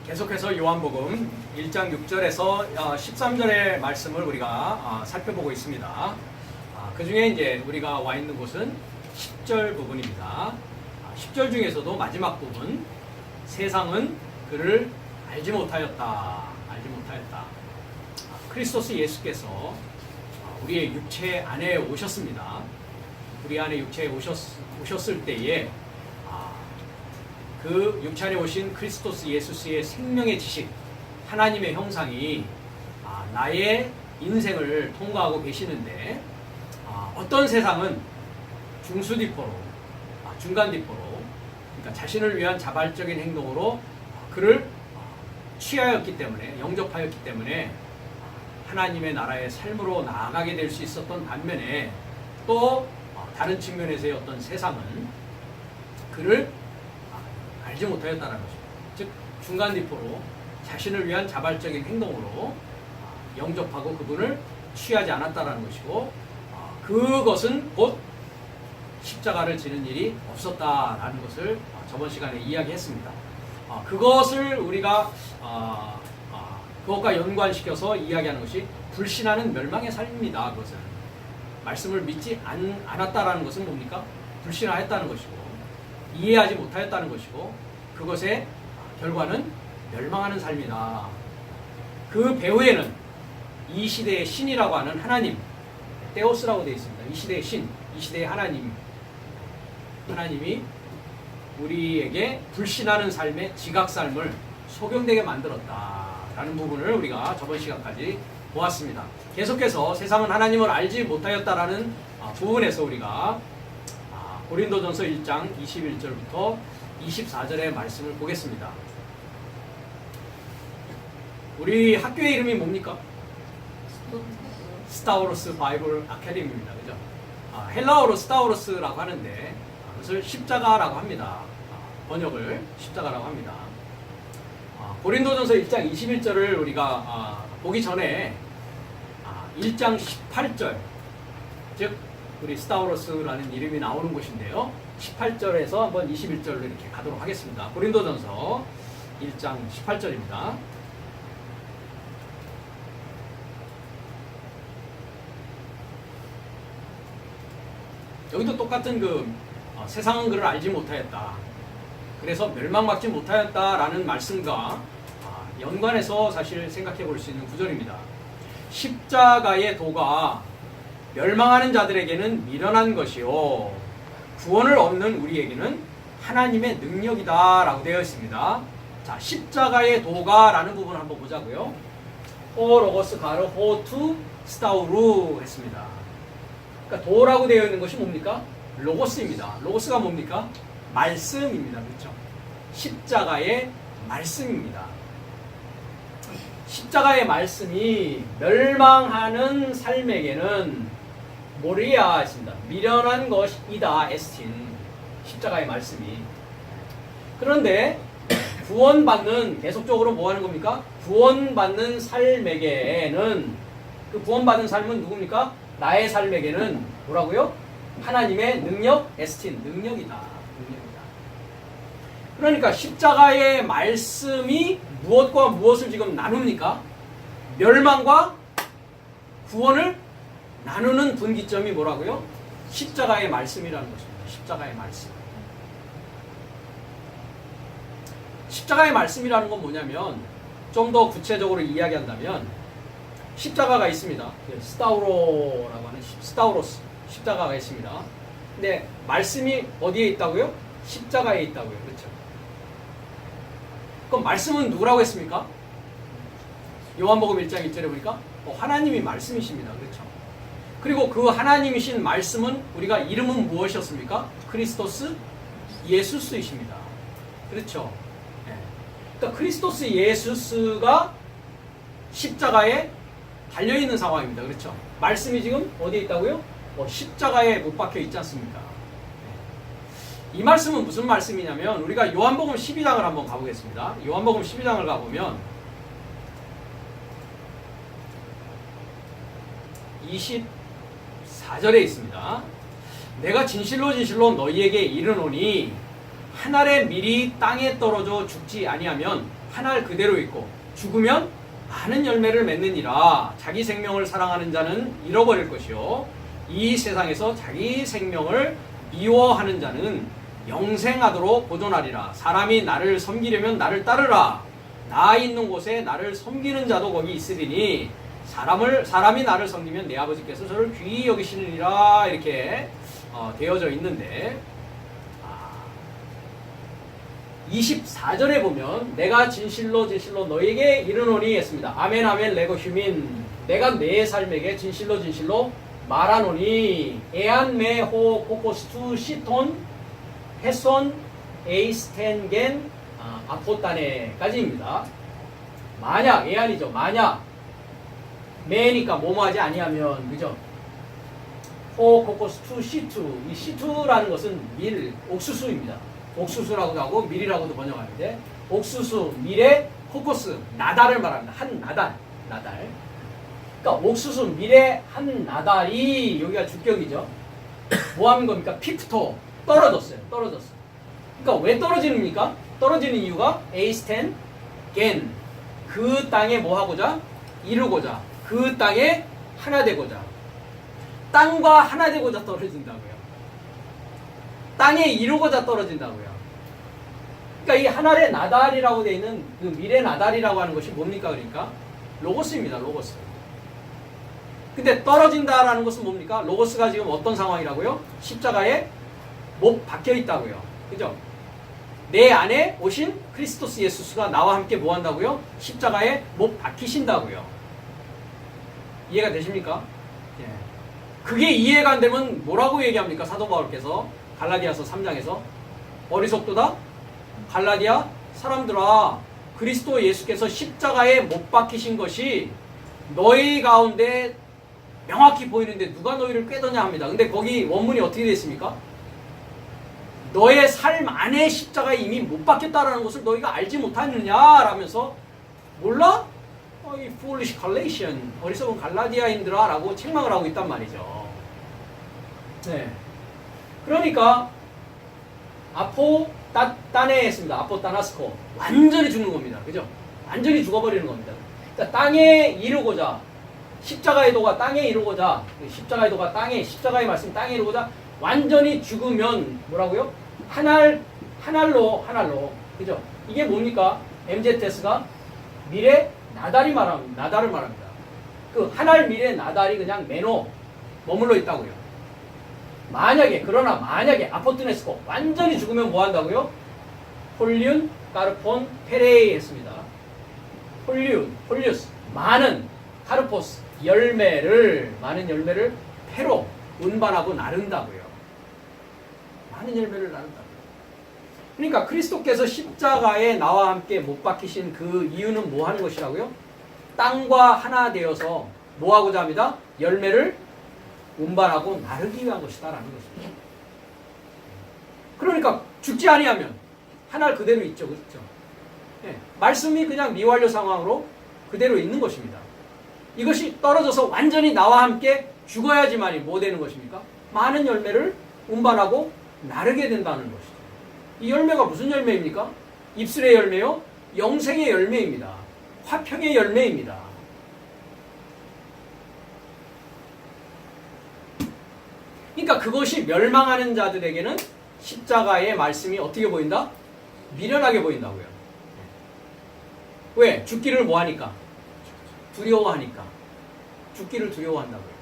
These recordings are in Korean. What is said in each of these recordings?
계속해서 요한복음 1장 6절에서 13절의 말씀을 우리가 살펴보고 있습니다. 그 중에 이제 우리가 와 있는 곳은 10절 부분입니다. 10절 중에서도 마지막 부분, 세상은 그를 알지 못하였다. 크리스토스 예수께서 우리의 육체 안에 오셨습니다. 우리 안에 육체에 오셨을 때에 그 육체 안에 오신 크리스토스 예수의 생명의 지식, 하나님의 형상이 나의 인생을 통과하고 계시는데, 어떤 세상은 중수디포로, 중간디포로, 그러니까 자신을 위한 자발적인 행동으로 그를 취하였기 때문에, 영접하였기 때문에 하나님의 나라의 삶으로 나아가게 될 수 있었던 반면에, 또 다른 측면에서의 어떤 세상은 그를 알지 못하였다는 것입니다. 즉 중간디포로 자신을 위한 자발적인 행동으로 영접하고 그분을 취하지 않았다는 것이고, 그것은 곧 십자가를 지는 일이 없었다라는 것을 저번 시간에 이야기했습니다. 그것을 우리가 그것과 연관시켜서 이야기하는 것이 불신하는 멸망의 삶입니다. 그것은 말씀을 믿지 않았다라는 것은 뭡니까? 불신하였다는 것이고, 이해하지 못하였다는 것이고, 그것의 결과는 멸망하는 삶이다. 그 배후에는 이 시대의 신이라고 하는 하나님, 테오스라고 되어 있습니다. 이 시대의 신, 이 시대의 하나님이 우리에게 불신하는 삶의 지각삶을 소경되게 만들었다라는 부분을 우리가 저번 시간까지 보았습니다. 계속해서 세상은 하나님을 알지 못하였다라는 부분에서 우리가 고린도전서 1장 21절부터 24절의 말씀을 보겠습니다. 우리 학교의 이름이 뭡니까? 스타우로스 바이블 아카데미입니다. 그죠? 헬라어로 스타우로스라고 하는데 그것을 십자가라고 합니다. 번역을 십자가라고 합니다. 고린도전서 1장 21절을 우리가 보기 전에 1장 18절, 즉 우리 스타우로스라는 이름이 나오는 곳인데요. 18절에서 한번 21절로 이렇게 가도록 하겠습니다. 고린도전서 1장 18절입니다. 여기도 똑같은 세상은 그를 알지 못하였다. 그래서 멸망받지 못하였다라는 말씀과 연관해서 사실 생각해 볼 수 있는 구절입니다. 십자가의 도가 멸망하는 자들에게는 미련한 것이요 구원을 얻는 우리에게는 하나님의 능력이다 라고 되어 있습니다. 자, 십자가의 도가 라는 부분을 한번 보자고요. 호 로고스 가르 호투 스타우루 했습니다. 그러니까 도라고 되어 있는 것이 뭡니까? 로고스입니다. 로고스가 뭡니까? 말씀입니다. 그렇죠? 십자가의 말씀입니다. 십자가의 말씀이 멸망하는 삶에게는 모리아 했습니다. 미련한 것이다 에스틴. 십자가의 말씀이. 그런데 구원받는, 계속적으로 뭐 하는 겁니까? 구원받는 삶에게는, 그 구원받은 삶은 누굽니까? 나의 삶에게는 뭐라고요? 하나님의 능력, 에스틴, 능력이다. 그러니까 십자가의 말씀이 무엇과 무엇을 지금 나눕니까? 멸망과 구원을 나누는 분기점이 뭐라고요? 십자가의 말씀이라는 것입니다. 십자가의 말씀. 십자가의 말씀이라는 건 뭐냐면, 좀 더 구체적으로 이야기한다면, 십자가가 있습니다. 스타우로라고 하는 스타우로스 십자가가 있습니다. 근데 말씀이 어디에 있다고요? 십자가에 있다고요. 그렇죠? 그럼 말씀은 누구라고 했습니까? 요한복음 1장 1절에 보니까 하나님이 말씀이십니다. 그렇죠? 그리고 그 하나님이신 말씀은 우리가 이름은 무엇이었습니까? 크리스토스 예수스이십니다. 그렇죠? 네. 그러니까 크리스토스 예수스가 십자가에 달려있는 상황입니다. 그렇죠? 말씀이 지금 어디에 있다고요? 십자가에 못 박혀 있지 않습니까? 이 말씀은 무슨 말씀이냐면, 우리가 요한복음 12장을 한번 가보겠습니다. 요한복음 12장을 가보면 24절에 있습니다. 내가 진실로 너희에게 이르노니 한 알의 밀이 땅에 떨어져 죽지 아니하면 한 알 그대로 있고 죽으면 많은 열매를 맺느니라. 자기 생명을 사랑하는 자는 잃어버릴 것이요 이 세상에서 자기 생명을 미워하는 자는 영생하도록 보존하리라. 사람이 나를 섬기려면 나를 따르라. 나 있는 곳에 나를 섬기는 자도 거기 있으리니 사람이 나를 섬기면 내 아버지께서 저를 귀히 여기시느니라. 이렇게 되어져 있는데 24절에 보면 내가 진실로 진실로 너에게 이르노니 했습니다. 아멘 아멘 레고 휴민. 내가 내 삶에게 진실로 진실로 말하노니 에안 메호 코코스투 시톤 헤손 에이스텐겐 아포타네까지입니다. 만약 에안이죠. 만약 메니까 뭐뭐하지 아니하면 그죠? 호 코코스투 시투. 이 시투라는 것은 밀 옥수수입니다. 옥수수라고도 하고 밀이라고도 번역하는데 옥수수, 밀의 코코스, 나달을 말합니다. 한 나달. 그러니까 옥수수, 밀의 한 나달이 여기가 주격이죠. 뭐 하는 겁니까? 피프토. 떨어졌어요. 그러니까 왜 떨어지는입니까? 떨어지는 이유가 에이스텐 겐. 그 땅에 뭐 하고자? 이루고자. 그 땅에 하나 되고자. 땅과 하나 되고자 떨어진다고요. 땅에 이루고자 떨어진다고요. 그러니까 이 하늘의 나달이라고 되어 있는 그 미래 나달이라고 하는 것이 뭡니까? 그러니까 로고스입니다. 로고스. 근데 떨어진다라는 것은 뭡니까? 로고스가 지금 어떤 상황이라고요? 십자가에 못 박혀 있다고요. 그죠? 내 안에 오신 크리스토스 예수가 나와 함께 뭐 한다고요? 십자가에 못 박히신다고요. 이해가 되십니까? 예. 그게 이해가 안 되면 뭐라고 얘기합니까? 사도 바울께서 갈라디아서 3장에서 어리석도다 갈라디아 사람들아 그리스도 예수께서 십자가에 못 박히신 것이 너희 가운데 명확히 보이는데 누가 너희를 꾀더냐 합니다. 근데 거기 원문이 어떻게 되어 있습니까? 너의 삶 안에 십자가에 이미 못 박혔다라는 것을 너희가 알지 못하느냐라면서 몰라? 이 foolish Galatian 어리석은 갈라디아인들아 라고 책망을 하고 있단 말이죠. 네. 그러니까 아포따네 했습니다. 아포따나스코. 완전히 죽는 겁니다. 그죠? 완전히 죽어버리는 겁니다. 그러니까 땅에 이루고자 십자가의 도가 땅에 이루고자 십자가의 도가 땅에 십자가의 말씀 땅에 이루고자 완전히 죽으면 뭐라고요? 하늘로 그죠? 이게 뭡니까? MZS가 미래 나달을 말합니다. 그 하늘 미래 나달이 그냥 매너 머물러 있다고요. 그러나 만약에 아포트네스코 완전히 죽으면 뭐 한다고요? 폴리운, 까르폰, 페레이 했습니다. 폴리우스 많은 카르포스 많은 열매를 페로 운반하고 나른다고요. 많은 열매를 나른다고요. 그러니까 그리스도께서 십자가에 나와 함께 못 박히신 그 이유는 뭐 하는 것이라고요? 땅과 하나 되어서 뭐 하고자 합니다? 열매를 운반하고 나르기 위한 것이다라는 것입니다. 그러니까 죽지 아니하면 하늘 그대로 있죠. 그렇죠? 네, 말씀이 그냥 미완료 상황으로 그대로 있는 것입니다. 이것이 떨어져서 완전히 나와 함께 죽어야지만이 뭐 되는 것입니까? 많은 열매를 운반하고 나르게 된다는 것이죠. 이 열매가 무슨 열매입니까? 입술의 열매요? 영생의 열매입니다. 화평의 열매입니다. 그러니까 그것이 멸망하는 자들에게는 십자가의 말씀이 어떻게 보인다? 미련하게 보인다고요. 왜? 죽기를 뭐 하니까? 두려워하니까. 죽기를 두려워한다고요.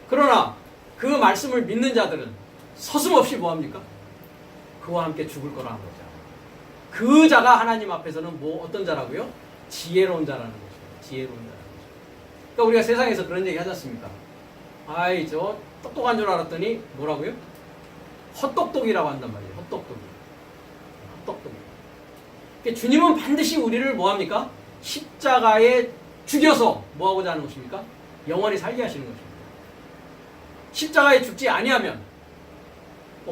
그러나 그 말씀을 믿는 자들은 서슴없이 뭐 합니까? 그와 함께 죽을 거라는 거죠. 그 자가 하나님 앞에서는 뭐 어떤 자라고요? 지혜로운 자라는 것입니다. 지혜로운 자라는 것입니다. 그러니까 우리가 세상에서 그런 얘기 하지 않습니까? 아이 저 똑똑한 줄 알았더니 뭐라고요? 헛똑똑이라고 한단 말이에요. 헛똑똑이. 그러니까 주님은 반드시 우리를 뭐합니까? 십자가에 죽여서 뭐하고자 하는 것입니까? 영원히 살게 하시는 것입니다. 십자가에 죽지 아니하면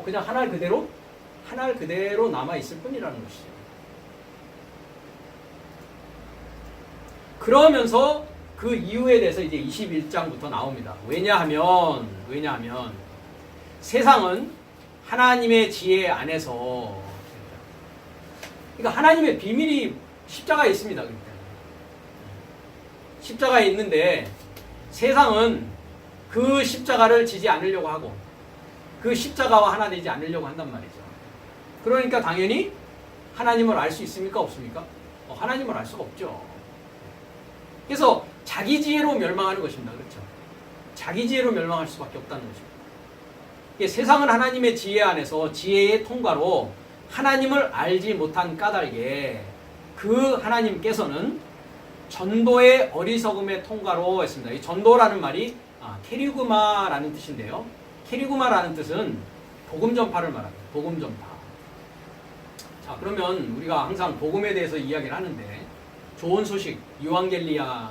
그냥 하늘 그대로 남아있을 뿐이라는 것이죠. 그러면서 그 이유에 대해서 이제 21장부터 나옵니다. 왜냐하면 세상은 하나님의 지혜 안에서, 그러니까 하나님의 비밀이 십자가에 있습니다. 그러니까. 십자가에 있는데 세상은 그 십자가를 지지 않으려고 하고 그 십자가와 하나 되지 않으려고 한단 말이죠. 그러니까 당연히 하나님을 알 수 있습니까? 없습니까? 하나님을 알 수가 없죠. 그래서 자기 지혜로 멸망하는 것입니다. 그렇죠? 자기 지혜로 멸망할 수밖에 없다는 것입니다. 세상은 하나님의 지혜 안에서 지혜의 통과로 하나님을 알지 못한 까닭에 그 하나님께서는 전도의 어리석음의 통과로 했습니다. 이 전도라는 말이 캐리그마라는 뜻인데요. 캐리그마라는 뜻은 복음 전파를 말합니다. 복음 전파. 자, 그러면 우리가 항상 복음에 대해서 이야기를 하는데 좋은 소식, 유앙겔리온,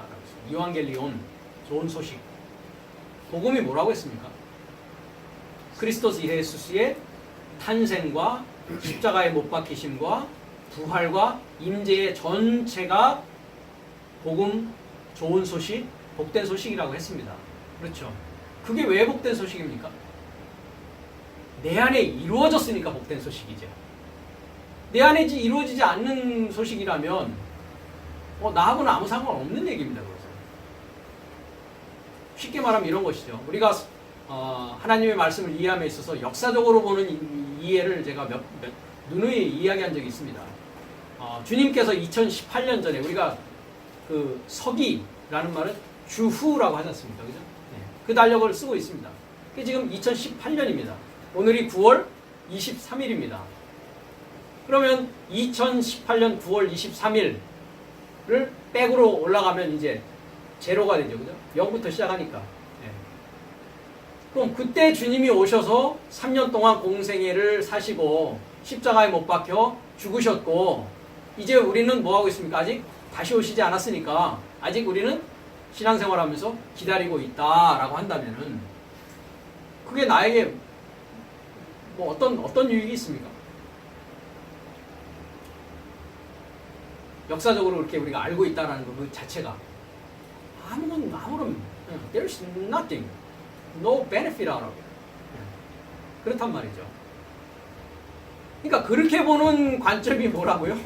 좋은 소식. 복음이 뭐라고 했습니까? 그리스도스 예수스의 탄생과 십자가에 못 박히심과 부활과 임재의 전체가 복음, 좋은 소식, 복된 소식이라고 했습니다. 그렇죠? 그게 왜 복된 소식입니까? 내 안에 이루어졌으니까 복된 소식이죠. 내 안에 이루어지지 않는 소식이라면 나하고는 아무 상관없는 얘기입니다. 그래서 쉽게 말하면 이런 것이죠. 우리가 하나님의 말씀을 이해함에 있어서 역사적으로 보는 이해를 제가 누누이 이야기한 적이 있습니다. 주님께서 2018년 전에 우리가 그 서기라는 말은 주후라고 하지 않습니까? 그죠? 네. 그 달력을 쓰고 있습니다. 그게 지금 2018년입니다. 오늘이 9월 23일입니다. 그러면 2018년 9월 23일을 백으로 올라가면 이제 제로가 되죠. 그죠? 0부터 시작하니까. 네. 그럼 그때 주님이 오셔서 3년 동안 공생애를 사시고 십자가에 못 박혀 죽으셨고 이제 우리는 뭐 하고 있습니까? 아직 다시 오시지 않았으니까 아직 우리는 신앙생활하면서 기다리고 있다라고 한다면은 그게 나에게 뭐 어떤 유익이 있습니까? 역사적으로 그렇게 우리가 알고 있다라는 것 그 자체가 아무런 there's nothing, no benefit out of it. 그렇단 말이죠. 그러니까 그렇게 보는 관점이 뭐라고요?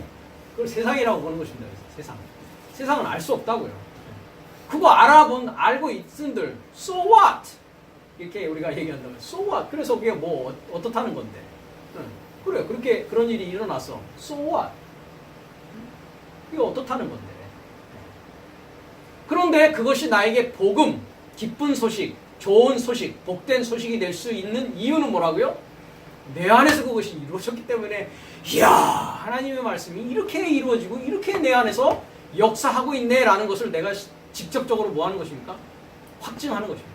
그걸 세상이라고 보는 것입니다. 세상은 알 수 없다고요. 그거 알고 있은들 so what? 이렇게 우리가 얘기한다면 so what? 그래서 그게 뭐 어떻다는 건데? 그래요. 그런 일이 일어났어. so what? 이게 어떻다는 건데? 그런데 그것이 나에게 복음, 기쁜 소식, 좋은 소식, 복된 소식이 될 수 있는 이유는 뭐라고요? 내 안에서 그것이 이루어졌기 때문에 이야 하나님의 말씀이 이렇게 이루어지고 이렇게 내 안에서 역사하고 있네라는 것을 내가 직접적으로 뭐 하는 것입니까? 확증하는 것입니다.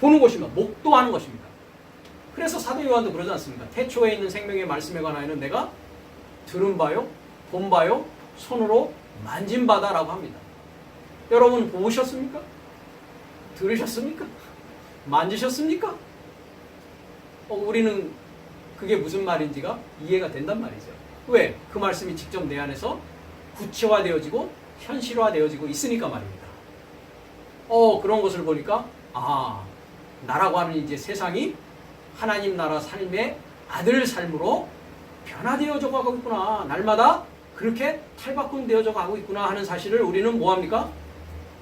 보는 것입니다. 목도하는 것입니다. 그래서 사도 요한도 그러지 않습니까? 태초에 있는 생명의 말씀에 관하여는 내가 들은 바요, 본 바요, 손으로 만진 바다라고 합니다. 여러분 보셨습니까? 들으셨습니까? 만지셨습니까? 우리는 그게 무슨 말인지가 이해가 된단 말이죠. 왜? 그 말씀이 직접 내 안에서 구체화되어지고 현실화되어지고 있으니까 말입니다. 그런 것을 보니까 나라고 하는 이제 세상이 하나님 나라 삶의 아들 삶으로 변화되어져 가고 있구나. 날마다 그렇게 탈바꿈되어져 가고 있구나 하는 사실을 우리는 뭐합니까?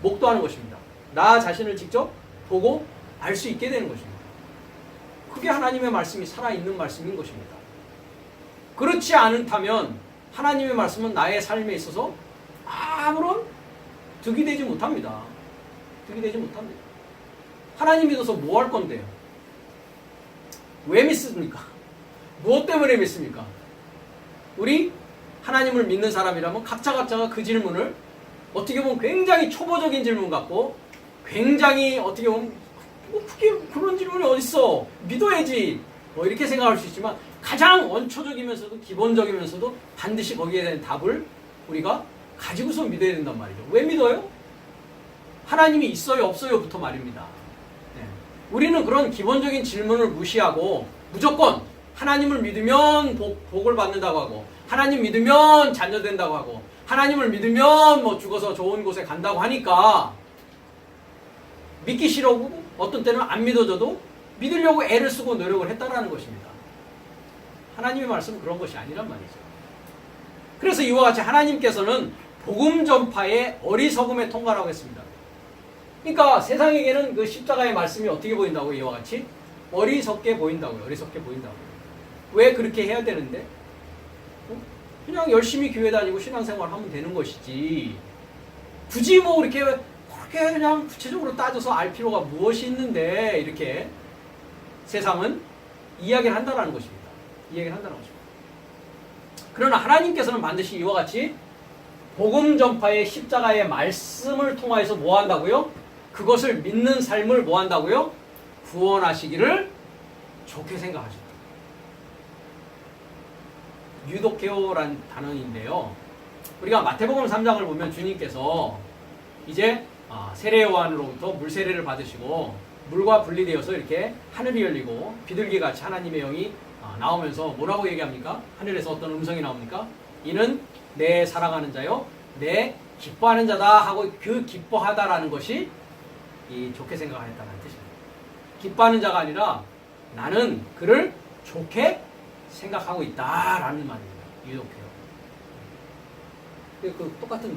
목도하는 것입니다. 나 자신을 직접 보고 알 수 있게 되는 것입니다. 그게 하나님의 말씀이 살아있는 말씀인 것입니다. 그렇지 않다면 하나님의 말씀은 나의 삶에 있어서 아무런 득이 되지 못합니다. 하나님 믿어서 뭐 할 건데요? 왜 믿습니까? 무엇 때문에 믿습니까? 우리 하나님을 믿는 사람이라면 각자가 그 질문을 어떻게 보면 굉장히 초보적인 질문 같고 굉장히 어떻게 보면 그게 그런 질문이 어딨어? 믿어야지. 뭐 이렇게 생각할 수 있지만 가장 원초적이면서도 기본적이면서도 반드시 거기에 대한 답을 우리가 가지고서 믿어야 된단 말이죠. 왜 믿어요? 하나님이 있어요 없어요부터 말입니다. 네. 우리는 그런 기본적인 질문을 무시하고 무조건 하나님을 믿으면 복을 받는다고 하고 하나님 믿으면 자녀된다고 하고 하나님을 믿으면 뭐 죽어서 좋은 곳에 간다고 하니까 믿기 싫어고 어떤 때는 안 믿어져도 믿으려고 애를 쓰고 노력을 했다라는 것입니다. 하나님의 말씀은 그런 것이 아니란 말이죠. 그래서 이와 같이 하나님께서는 복음 전파의 어리석음에 통과라고 했습니다. 그러니까 세상에게는 그 십자가의 말씀이 어떻게 보인다고요? 이와 같이 어리석게 보인다고요. 어리석게 보인다고요. 왜 그렇게 해야 되는데? 그냥 열심히 교회 다니고 신앙생활 하면 되는 것이지. 굳이 뭐 그렇게 그냥 구체적으로 따져서 알 필요가 무엇이 있는데 이렇게 세상은 이야기를 한다는 것입니다. 이야기를 한다는 것입니다. 그러나 하나님께서는 반드시 이와 같이 복음 전파의 십자가의 말씀을 통하여서 뭐 한다고요? 그것을 믿는 삶을 뭐 한다고요? 구원하시기를 좋게 생각하신다. 유도케오란 단어인데요. 우리가 마태복음 3장을 보면 주님께서 이제 세례 요한으로부터 물 세례를 받으시고 물과 분리되어서 이렇게 하늘이 열리고 비둘기같이 하나님의 영이 나오면서 뭐라고 얘기합니까? 하늘에서 어떤 음성이 나옵니까? 이는 내 사랑하는 자요, 내 기뻐하는 자다 하고 그 기뻐하다라는 것이 이 좋게 생각하였다는 뜻입니다. 기뻐하는 자가 아니라 나는 그를 좋게 생각하고 있다라는 말입니다. 유독해요. 그 똑같은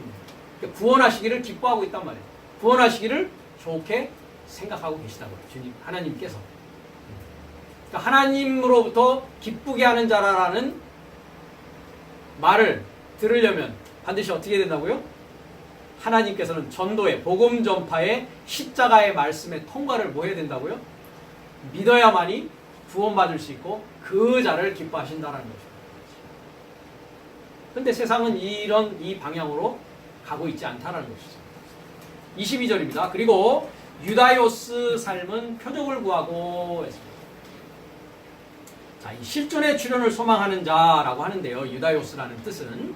구원하시기를 기뻐하고 있단 말이에요. 구원하시기를 좋게 생각하고 계시다고요. 주님, 하나님께서. 그러니까 하나님으로부터 기쁘게 하는 자라는 말을 들으려면 반드시 어떻게 된다고요? 하나님께서는 전도의 복음 전파의 십자가의 말씀의 통과를 뭐 해야 된다고요? 믿어야만이 구원받을 수 있고 그 자를 기뻐하신다는 것입니다. 그런데 세상은 이 방향으로 가고 있지 않다는 것이죠. 22절입니다. 그리고 유다요스 삶은 표적을 구하고 했습니다. 자, 이 실존의 출현을 소망하는 자라고 하는데요. 유다요스라는 뜻은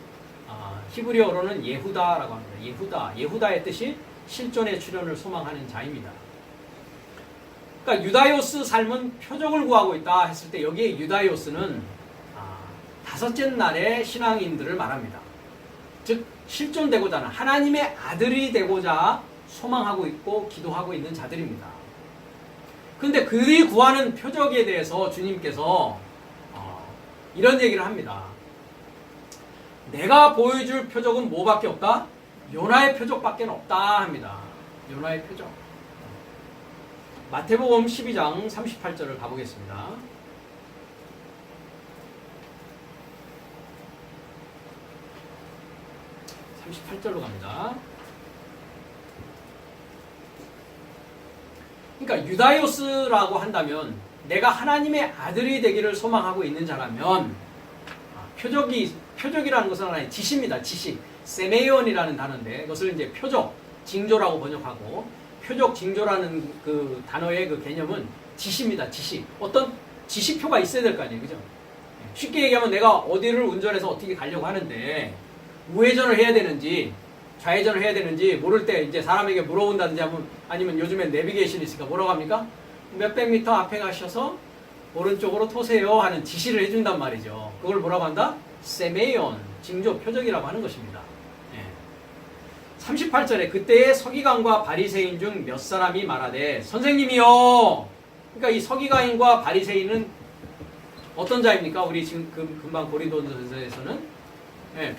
히브리어로는 예후다라고 합니다. 예후다의 뜻이 실존의 출현을 소망하는 자입니다. 그러니까 유다요스 삶은 표적을 구하고 있다 했을 때 여기에 유다요스는 다섯째 날의 신앙인들을 말합니다. 즉 실존되고자 하는 하나님의 아들이 되고자 소망하고 있고 기도하고 있는 자들입니다. 그런데 그들이 구하는 표적에 대해서 주님께서 이런 얘기를 합니다. 내가 보여줄 표적은 뭐밖에 없다? 요나의 표적밖에 없다 합니다. 요나의 표적. 마태복음 12장 38절을 가보겠습니다. 38절로 갑니다. 그러니까 유다요스라고 한다면 내가 하나님의 아들이 되기를 소망하고 있는 자라면 표적이라는 것은 하나의 지시입니다. 지시. 세메이온이라는 단어인데 그것을 이제 표적, 징조라고 번역하고 표적, 징조라는 그 단어의 그 개념은 지시입니다. 지시. 어떤 지시표가 있어야 될 거 아니에요. 그죠? 쉽게 얘기하면 내가 어디를 운전해서 어떻게 가려고 하는데 우회전을 해야 되는지 좌회전을 해야 되는지 모를 때 이제 사람에게 물어본다든지 하면 아니면 요즘엔 내비게이션이 있으니까 뭐라고 합니까? 몇백 미터 앞에 가셔서 오른쪽으로 토세요 하는 지시를 해준단 말이죠. 그걸 뭐라고 한다? 세메이온, 징조, 표적이라고 하는 것입니다. 38절에 그때의 서기관과 바리새인 중 몇 사람이 말하되 선생님이요. 그러니까 이 서기관과 바리새인은 어떤 자입니까? 우리 지금 금방 고린도전서에서는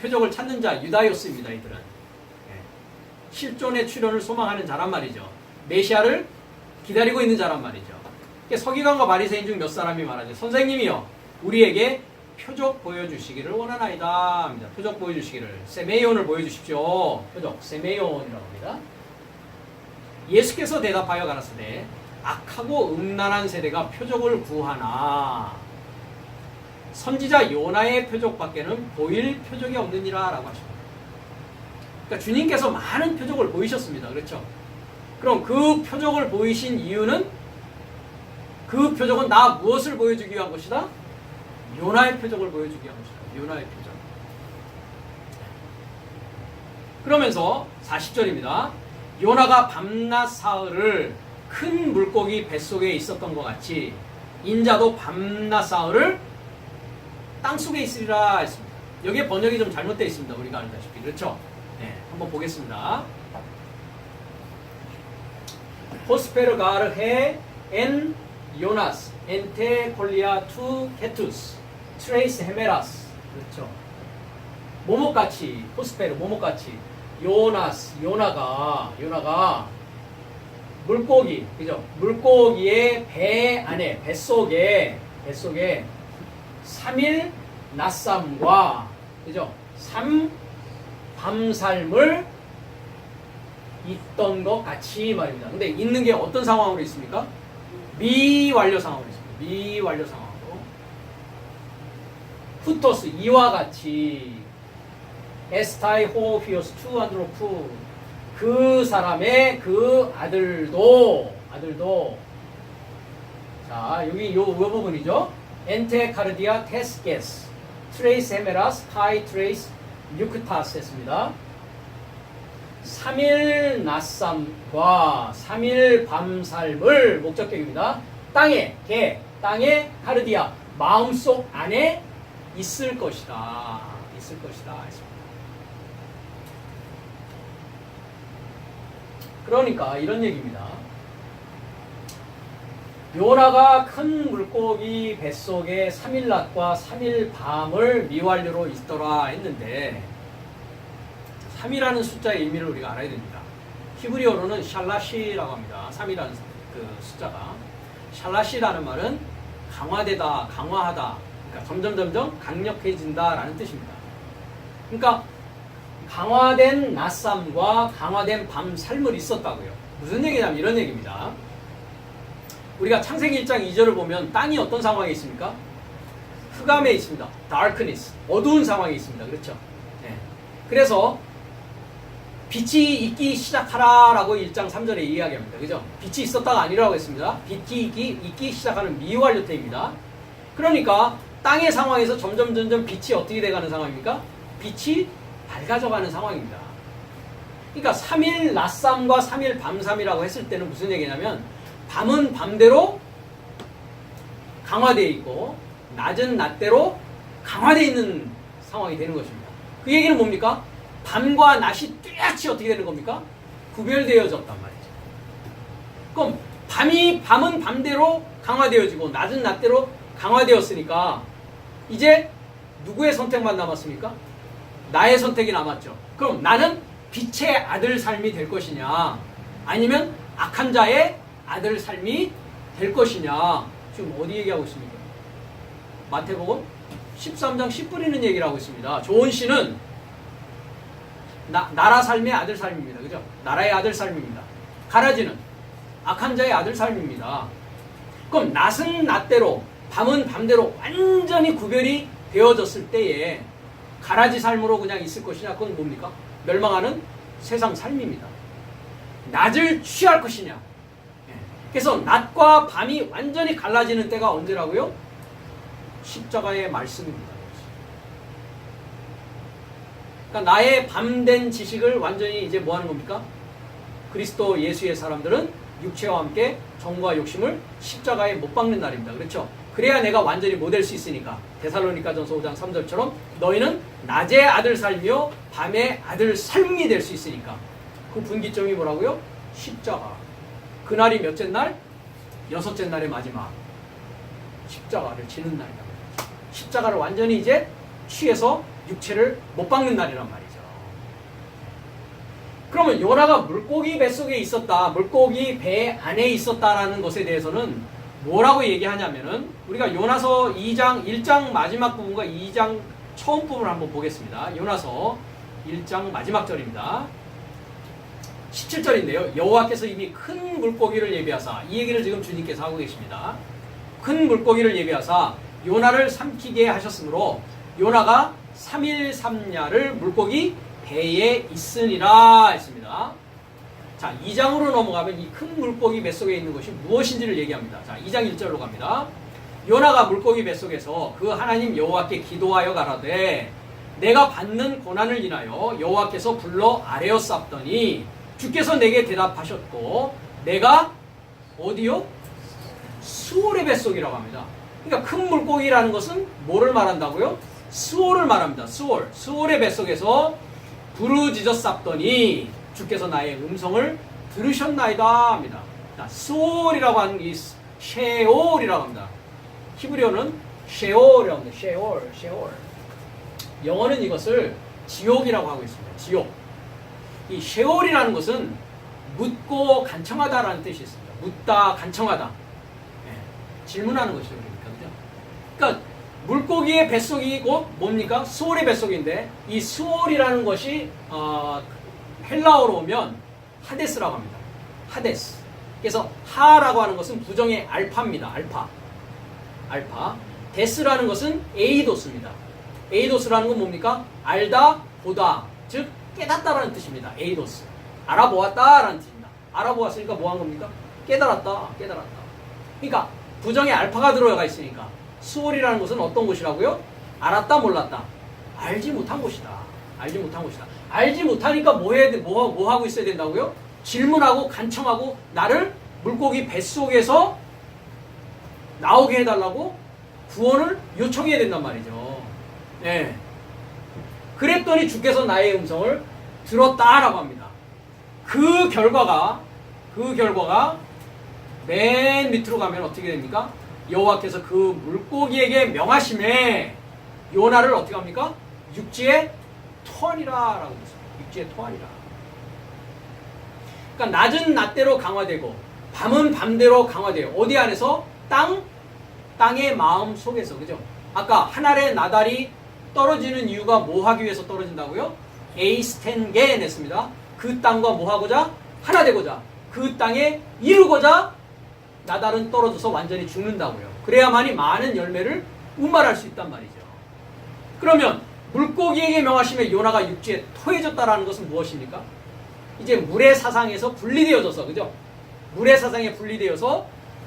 표적을 찾는 자 유다요스입니다. 이들은 실존의 출현을 소망하는 자란 말이죠. 메시아를 기다리고 있는 자란 말이죠. 그러니까 서기관과 바리새인 중 몇 사람이 말하되 선생님이요 우리에게 표적 보여주시기를 원하나이다 합니다. 표적 보여주시기를 세메이온을 보여주십시오. 표적 세메이온이라고 합니다. 예수께서 대답하여 가라사대 악하고 음란한 세대가 표적을 구하나 선지자 요나의 표적밖에는 보일 표적이 없느니라 라고 하십니다. 그러니까 주님께서 많은 표적을 보이셨습니다. 그렇죠? 그럼 그 표적을 보이신 이유는 그 표적은 나 무엇을 보여주기 위한 것이다? 요나의 표적을 보여주기 위한 것이다. 요나의 표적. 그러면서 40절입니다. 요나가 밤낮 사흘을 큰 물고기 뱃속에 있었던 것 같이 인자도 밤낮 사흘을 땅속에 있으리라 했습니다. 여기에 번역이 좀 잘못되어 있습니다. 우리가 알다시피. 그렇죠? 한번 보겠습니다. 호스페르가르 해 엔 요나스 엔테 콜리아 투 케투스 트레이스 헤메라스. 그렇죠. 모모같이 호스페르 모모같이 요나가 물고기, 그죠? 물고기의 배 안에, 뱃속에 3일 낮잠과, 그죠? 밤살을 있던 것 같이 말입니다. 근데 있는 게 어떤 상황으로 있습니까? 미완료 상황으로 있습니다. 미완료 상황으로. 후토스, 이와 같이, 에스타이 호피오스 투 안드로프, 그 사람의 그 아들도 자 여기 요 부분이죠. 엔테카르디아 테스게스 트레이스 헤메라스 카이 트레이스 뉴크타스 했습니다. 3일 낮잠과 3일 밤살을 목적격입니다. 땅에 카르디아 마음속 안에 있을 것이다 했습니다. 그러니까 이런 얘기입니다. 요나가 큰 물고기 뱃속에 3일 낮과 3일 밤을 미완료로 있더라 했는데 3이라는 숫자의 의미를 우리가 알아야 됩니다. 히브리어로는 샬라시라고 합니다. 3이라는 그 숫자가. 샬라시라는 말은 강화되다, 강화하다. 그러니까 점점 강력해진다라는 뜻입니다. 그러니까 강화된 낮잠과 강화된 밤살을 있었다고요. 무슨 얘기냐면 이런 얘기입니다. 우리가 창세기 1장 2절을 보면 땅이 어떤 상황에 있습니까? 흑암에 있습니다. darkness, 어두운 상황에 있습니다. 그렇죠? 네. 그래서 빛이 있기 시작하라라고 1장 3절에 이야기합니다. 그죠? 빛이 있었다가 아니라고 했습니다. 빛이 있기 시작하는 미완료태입니다. 그러니까 땅의 상황에서 점점 빛이 어떻게 돼가는 상황입니까? 빛이 밝아져가는 상황입니다. 그러니까 3일 낮잠과 3일 밤삼이라고 했을 때는 무슨 얘기냐면 밤은 밤대로 강화되어 있고 낮은 낮대로 강화되어 있는 상황이 되는 것입니다. 그 얘기는 뭡니까? 밤과 낮이 뚜렷이 어떻게 되는 겁니까? 구별되어졌단 말이죠. 그럼 밤은 밤대로 강화되어지고 낮은 낮대로 강화되었으니까 이제 누구의 선택만 남았습니까? 나의 선택이 남았죠. 그럼 나는 빛의 아들 삶이 될 것이냐 아니면 악한 자의 아들 삶이 될 것이냐. 지금 어디 얘기하고 있습니까? 마태복음 13장 10뿌리는 얘기를 하고 있습니다. 조은 씨는 나라 삶의 아들 삶입니다. 그죠? 나라의 아들 삶입니다. 가라지는 악한 자의 아들 삶입니다. 그럼 낮은 낮대로 밤은 밤대로 완전히 구별이 되어졌을 때에 가라지 삶으로 그냥 있을 것이냐? 그건 뭡니까? 멸망하는 세상 삶입니다. 낮을 취할 것이냐? 그래서 낮과 밤이 완전히 갈라지는 때가 언제라고요? 십자가의 말씀입니다. 그러니까 나의 밤된 지식을 완전히 이제 뭐 하는 겁니까? 그리스도 예수의 사람들은 육체와 함께 정과 욕심을 십자가에 못 박는 날입니다. 그렇죠? 그래야 내가 완전히 못 될 수 있으니까 데살로니가전서 5장 3절처럼 너희는 낮의 아들 삶이요 밤의 아들 삶이 될 수 있으니까 그 분기점이 뭐라고요? 십자가. 그날이 몇째 날? 여섯째 날의 마지막. 십자가를 지는 날이다. 십자가를 완전히 이제 취해서 육체를 못 박는 날이란 말이죠. 그러면 요나가 물고기 뱃속에 있었다, 물고기 배 안에 있었다라는 것에 대해서는 뭐라고 얘기하냐면은 우리가 요나서 2장 1장 마지막 부분과 2장 처음 부분을 한번 보겠습니다. 요나서 1장 마지막 절입니다. 17절인데요. 여호와께서 이미 큰 물고기를 예비하사, 이 얘기를 지금 주님께서 하고 계십니다. 큰 물고기를 예비하사 요나를 삼키게 하셨으므로 요나가 3일 3야를 물고기 배에 있으니라 했습니다. 자, 2장으로 넘어가면 이 큰 물고기 뱃속에 있는 것이 무엇인지를 얘기합니다. 자, 2장 1절로 갑니다. 요나가 물고기 뱃속에서 그 하나님 여호와께 기도하여 가라되 내가 받는 고난을 인하여 여호와께서 불러 아뢰었사옵더니 주께서 내게 대답하셨고 내가 어디요? 수올의 뱃속이라고 합니다. 그러니까 큰 물고기라는 것은 뭐를 말한다고요? 수올을 말합니다. 수올의 뱃속에서 부르짖었사옵더니 주께서 나의 음성을 들으셨나이다 합니다. 자, 수올이라고 하는 이 셰올이라고 합니다. 히브리어는 셰올이라고 합니다. 셰올. 영어는 이것을 지옥이라고 하고 있습니다. 지옥. 이 셰올이라는 것은 묻고 간청하다라는 뜻이 있습니다. 묻다, 간청하다. 예, 질문하는 것이죠. 그죠? 그러니까 물고기의 뱃속이 곧 뭡니까? 수올의 뱃속인데 이 수올이라는 것이 헬라어로 오면 하데스라고 합니다. 하데스. 그래서 하라고 하는 것은 부정의 알파입니다. 알파. 데스라는 것은 에이도스입니다. 에이도스라는 건 뭡니까? 알다, 보다. 즉 깨닫다라는 뜻입니다. 에이도스. 알아보았다라는 뜻입니다. 알아보았으니까 뭐 한 겁니까? 깨달았다. 그러니까 부정의 알파가 들어가 있으니까 수올이라는 것은 어떤 곳이라고요? 알았다, 몰랐다. 알지 못한 곳이다. 알지 못하니까 뭐 하고 있어야 된다고요? 질문하고 간청하고 나를 물고기 뱃속에서 나오게 해달라고 구원을 요청해야 된단 말이죠. 네. 그랬더니 주께서 나의 음성을 들었다라고 합니다. 그 결과가 맨 밑으로 가면 어떻게 됩니까? 여호와께서 그 물고기에게 명하심에 요나를 어떻게 합니까? 육지에 토하니라라고 했습니다. 육지에 토하니라. 그러니까 낮은 낮대로 강화되고 밤은 밤대로 강화돼요. 어디 안에서? 땅의 마음 속에서. 그죠? 아까 하늘의 나달이 떨어지는 이유가 뭐 하기 위해서 떨어진다고요? 에이스텐겐 했습니다. 그 땅과 뭐 하고자? 하나 되고자. 그 땅에 이루고자 나달은 떨어져서 완전히 죽는다고요. 그래야만이 많은 열매를 우말할 수 있단 말이죠. 그러면 물고기에게 명하심에 요나가 육지에 토해졌다라는 것은 무엇입니까? 이제 물의 사상에서 분리되어져서, 그죠? 물의 사상에 분리되어서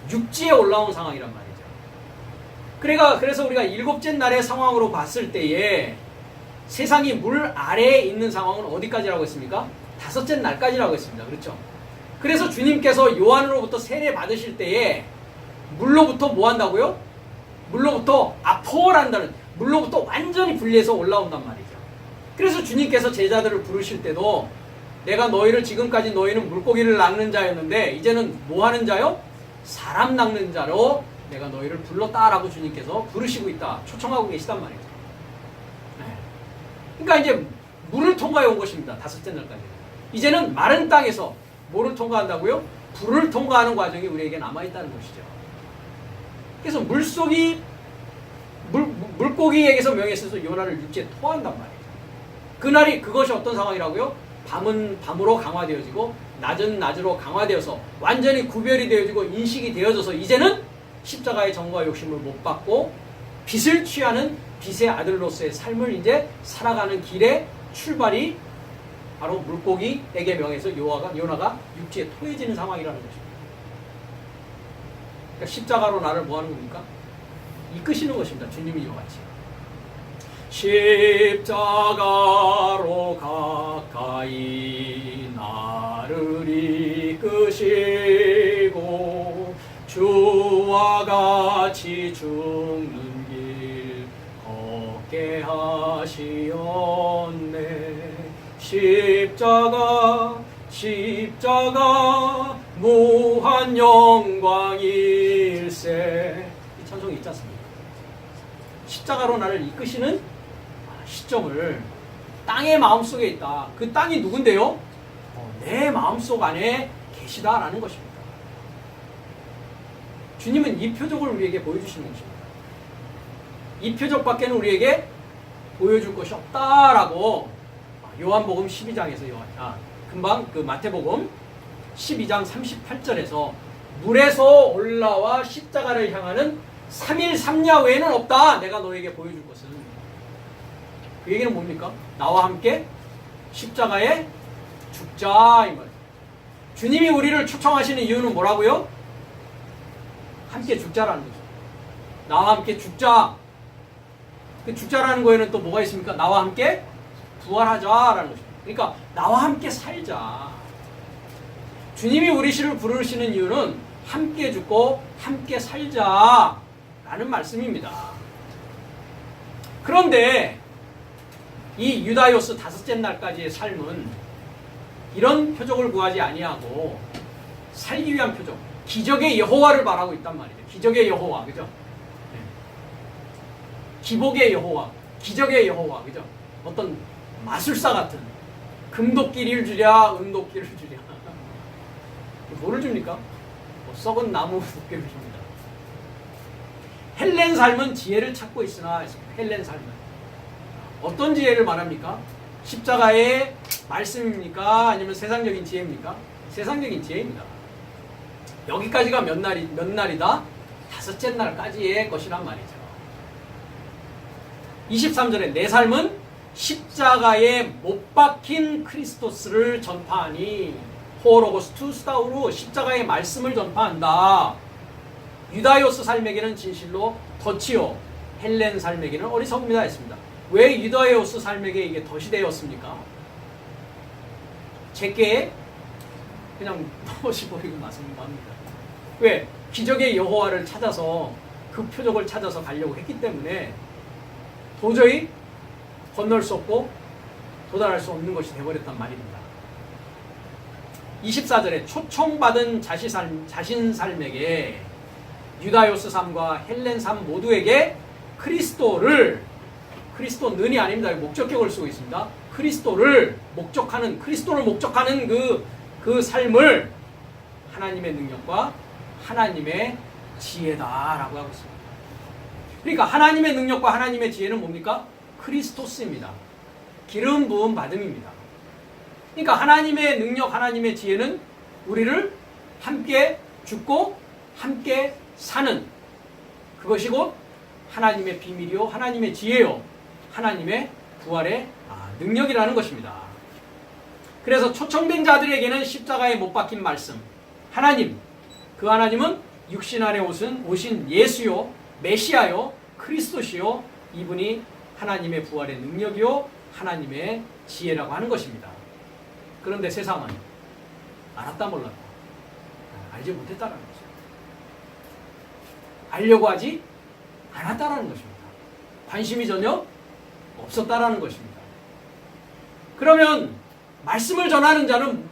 육지에 올라온 상황이란 말이죠. 그래서 우리가 일곱째 날의 상황으로 봤을 때에 세상이 물 아래에 있는 상황은 어디까지라고 했습니까? 다섯째 날까지라고 했습니다. 그렇죠? 그래서 주님께서 요한으로부터 세례 받으실 때에 물로부터 뭐 한다고요? 물로부터 아포란다는, 물로부터 완전히 분리해서 올라온단 말이죠. 그래서 주님께서 제자들을 부르실 때도 내가 너희를 지금까지 너희는 물고기를 낚는 자였는데 이제는 뭐 하는 자요? 사람 낚는 자로 내가 너희를 불렀다라고 주님께서 부르시고 있다. 초청하고 계시단 말이죠. 네. 그러니까 이제 물을 통과해 온 것입니다. 다섯째 날까지. 이제는 마른 땅에서 뭐를 통과한다고요? 불을 통과하는 과정이 우리에게 남아있다는 것이죠. 그래서 물고기에게서 명했어서 요나를 육지에 토한단 말이죠. 그것이 어떤 상황이라고요? 밤은 밤으로 강화되어지고 낮은 낮으로 강화되어서 완전히 구별이 되어지고 인식이 되어져서 이제는 십자가의 정과 욕심을 못 받고 빛을 취하는 빛의 아들로서의 삶을 이제 살아가는 길의 출발이 바로 물고기에게 명해서 요나가 육지에 토해지는 상황이라는 것입니다. 그러니까 십자가로 나를 뭐 하는 겁니까? 이끄시는 것입니다. 주님이 이와 같이. 십자가로 가까이 나를 이끄시고 주와 같이 죽는 길 걷게 하시었네. 십자가 무한 영광일세. 이 찬송이 있지 않습니까? 십자가로 나를 이끄시는 시점을 땅의 마음속에 있다. 그 땅이 누군데요? 내 마음속 안에 계시다라는 것입니다. 주님은 이 표적을 우리에게 보여주시는 것입니다. 이 표적밖에는 우리에게 보여줄 것이 없다라고 요한복음 12장에서 금방 그 마태복음 12장 38절에서 물에서 올라와 십자가를 향하는 3일 3야 외에는 없다. 내가 너에게 보여줄 것은. 그 얘기는 뭡니까? 나와 함께 십자가에 죽자 이 말이에요. 주님이 우리를 초청하시는 이유는 뭐라고요? 함께 죽자라는 거죠. 나와 함께 죽자. 그 죽자라는 거에는 또 뭐가 있습니까? 나와 함께 부활하자라는 것입니다. 그러니까 나와 함께 살자. 주님이 우리를 부르시는 이유는 함께 죽고 함께 살자라는 말씀입니다. 그런데 이 유다요스 다섯째 날까지의 삶은 이런 표적을 구하지 아니하고 살기 위한 표적, 기적의 여호와를 말하고 있단 말이죠. 기적의 여호와, 그죠? 네. 기복의 여호와, 기적의 여호와, 그죠? 어떤 마술사 같은 금도끼리를 주랴, 은도끼를 주랴. 뭐를 줍니까? 뭐 썩은 나무 도끼를 줍니다. 헬렌 삶은 지혜를 찾고 있으나 했습니다. 헬렌 삶은 어떤 지혜를 말합니까? 십자가의 말씀입니까? 아니면 세상적인 지혜입니까? 세상적인 지혜입니다. 여기까지가 몇 날이다? 다섯째 날까지의 것이란 말이죠. 23절에 내 삶은 십자가에 못 박힌 크리스토스를 전파하니 호로고스 투스타우로 십자가의 말씀을 전파한다. 유다요스 삶에게는 진실로 덫이요 헬렌 삶에게는 어리석음이다 했습니다. 왜 유다요스 삶에게 이게 덫이 되었습니까? 제게 그냥 넣어버리고 맞습니다. 왜? 기적의 여호와를 찾아서 그 표적을 찾아서 가려고 했기 때문에 도저히 건널 수 없고 도달할 수 없는 것이 되어버렸단 말입니다. 24절에 초청받은 자신 삶에게 유다요스 삶과 헬렌 삶 모두에게 그리스도는이 아닙니다. 목적격을 쓰고 있습니다. 그리스도를 목적하는 그 삶을 하나님의 능력과 하나님의 지혜다라고 하고 있습니다. 그러니까 하나님의 능력과 하나님의 지혜는 뭡니까? 크리스토스입니다. 기름 부음 받음입니다. 그러니까 하나님의 능력, 하나님의 지혜는 우리를 함께 죽고 함께 사는 그것이 곧 하나님의 비밀이요 하나님의 지혜요 하나님의 부활의 능력이라는 것입니다. 그래서 초청된 자들에게는 십자가에 못 박힌 말씀 하나님, 그 하나님은 육신 안에 오신 예수요 메시아요 크리스토시요 이분이 하나님의 부활의 능력이요 하나님의 지혜라고 하는 것입니다. 그런데 세상은 알았다 몰랐다 알지 못했다는 거죠. 알려고 하지 않았다라는 것입니다. 관심이 전혀 없었다라는 것입니다. 그러면 말씀을 전하는 자는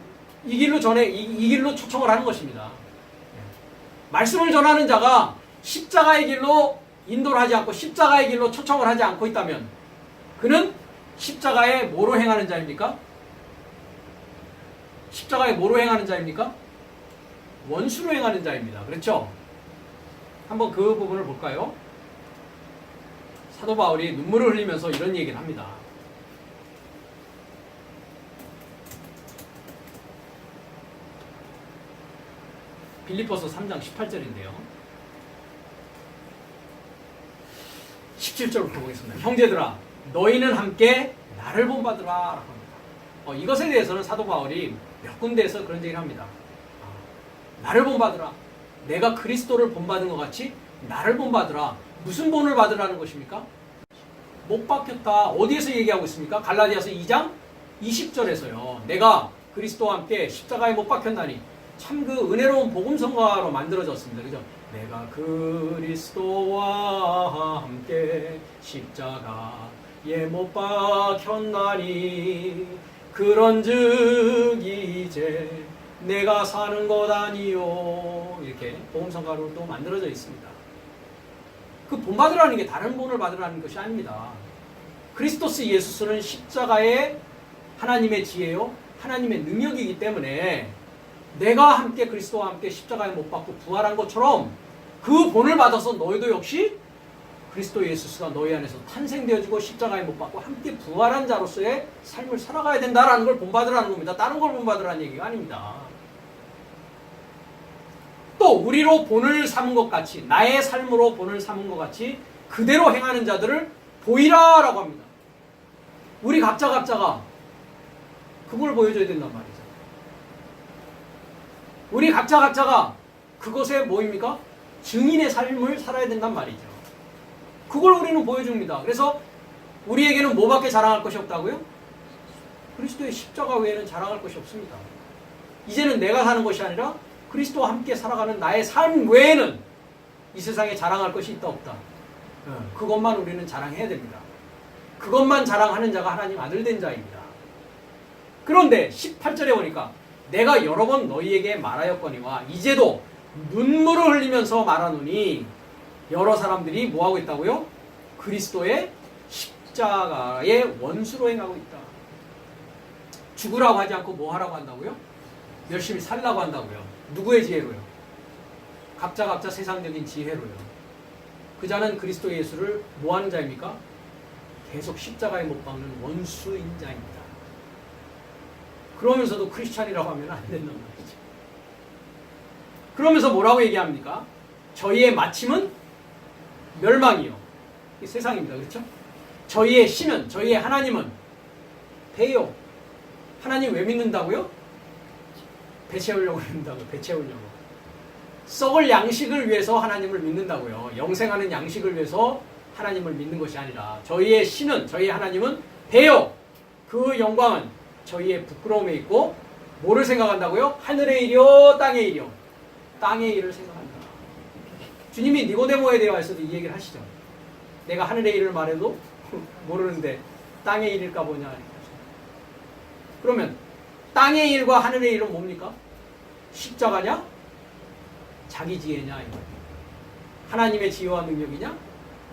이 길로 초청을 하는 것입니다. 말씀을 전하는 자가 십자가의 길로 인도를 하지 않고 십자가의 길로 초청을 하지 않고 있다면 그는 십자가에 뭐로 행하는 자입니까? 십자가에 뭐로 행하는 자입니까? 원수로 행하는 자입니다. 그렇죠? 한번 그 부분을 볼까요? 사도 바울이 눈물을 흘리면서 이런 얘기를 합니다. 빌립보서 3장 18절인데요. 17절부터 보겠습니다. 형제들아 너희는 함께 나를 본받으라 라고 합니다. 이것에 대해서는 사도 바울이 몇 군데에서 그런 얘기를 합니다. 나를 본받으라. 내가 그리스도를 본받은 것 같이 나를 본받으라. 무슨 본을 받으라는 것입니까? 못 박혔다. 어디에서 얘기하고 있습니까? 갈라디아서 2장 20절에서요. 내가 그리스도와 함께 십자가에 못 박혔나니 참 그 은혜로운 복음성가로 만들어졌습니다. 그죠? 내가 그리스도와 함께 십자가에 못 박혔나니 그런즉 이제 내가 사는 것 아니요 이렇게 복음성가로 또 만들어져 있습니다. 그 본받으라는 게 다른 본을 받으라는 것이 아닙니다. 그리스도스 예수스는 십자가의 하나님의 지혜요 하나님의 능력이기 때문에 내가 함께 그리스도와 함께 십자가에 못 박고 부활한 것처럼 그 본을 받아서 너희도 역시 그리스도 예수스가 너희 안에서 탄생되어지고 십자가에 못 박고 함께 부활한 자로서의 삶을 살아가야 된다라는 걸 본받으라는 겁니다. 다른 걸 본받으라는 얘기가 아닙니다. 또 우리로 본을 삼은 것 같이 나의 삶으로 본을 삼은 것 같이 그대로 행하는 자들을 보이라 라고 합니다. 우리 각자가 그걸 보여줘야 된단 말이죠. 우리 각자가 그것에 뭐입니까? 증인의 삶을 살아야 된단 말이죠. 그걸 우리는 보여줍니다. 그래서 우리에게는 뭐밖에 자랑할 것이 없다고요? 그리스도의 십자가 외에는 자랑할 것이 없습니다. 이제는 내가 사는 것이 아니라 그리스도와 함께 살아가는 나의 삶 외에는 이 세상에 자랑할 것이 있다 없다. 그것만 우리는 자랑해야 됩니다. 그것만 자랑하는 자가 하나님 아들 된 자입니다. 그런데 18절에 보니까 내가 여러 번 너희에게 말하였거니와 이제도 눈물을 흘리면서 말하노니 여러 사람들이 뭐하고 있다고요? 그리스도의 십자가의 원수로 행하고 있다. 죽으라고 하지 않고 뭐 하라고 한다고요? 열심히 살라고 한다고요. 누구의 지혜로요? 각자 세상적인 지혜로요. 그 자는 그리스도 예수를 뭐 하는 자입니까? 계속 십자가에 못 박는 원수인 자입니다. 그러면서도 크리스찬이라고 하면 안 된단 말이죠. 그러면서 뭐라고 얘기합니까? 저희의 마침은 멸망이요. 이 세상입니다. 그렇죠? 저희의 신은, 저희의 하나님은 배요. 하나님 왜 믿는다고요? 배 채우려고 믿는다고요. 배 채우려고. 썩을 양식을 위해서 하나님을 믿는다고요. 영생하는 양식을 위해서 하나님을 믿는 것이 아니라 저희의 신은, 저희의 하나님은 배요. 그 영광은 저희의 부끄러움에 있고 뭐를 생각한다고요? 하늘의 일이요, 땅의 일이요. 땅의 일을 생각한다. 주님이 니고데모에 대해서도 이 얘기를 하시죠. 내가 하늘의 일을 말해도 모르는데 땅의 일일까 보냐. 그러면 땅의 일과 하늘의 일은 뭡니까? 십자가냐? 자기 지혜냐 이 말이에요. 하나님의 지혜와 능력이냐?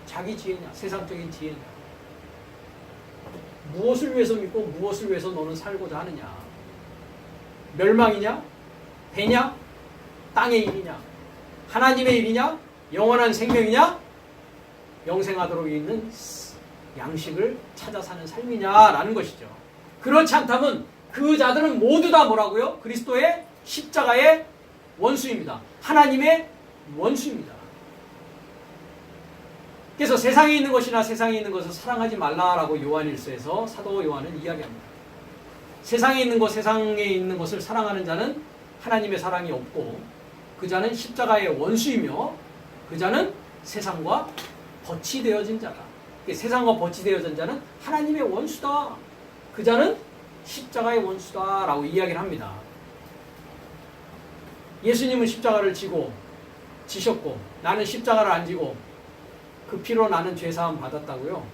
자기 지혜냐? 세상적인 지혜냐? 무엇을 위해서 믿고 무엇을 위해서 너는 살고자 하느냐? 멸망이냐? 배냐? 땅의 일이냐? 하나님의 일이냐? 영원한 생명이냐? 영생하도록 있는 양식을 찾아 사는 삶이냐라는 것이죠. 그렇지 않다면 그 자들은 모두 다 뭐라고요? 그리스도의 십자가의 원수입니다. 하나님의 원수입니다. 그래서 세상에 있는 것이나 세상에 있는 것을 사랑하지 말라라고 요한일서에서 사도 요한은 이야기합니다. 세상에 있는 것, 세상에 있는 것을 사랑하는 자는 하나님의 사랑이 없고 그 자는 십자가의 원수이며 그 자는 세상과 벗이 되어진 자다. 세상과 벗이 되어진 자는 하나님의 원수다. 그 자는 십자가의 원수다 라고 이야기를 합니다. 예수님은 십자가를 지셨고 나는 십자가를 안 지고 그 피로 나는 죄사함 받았다고요?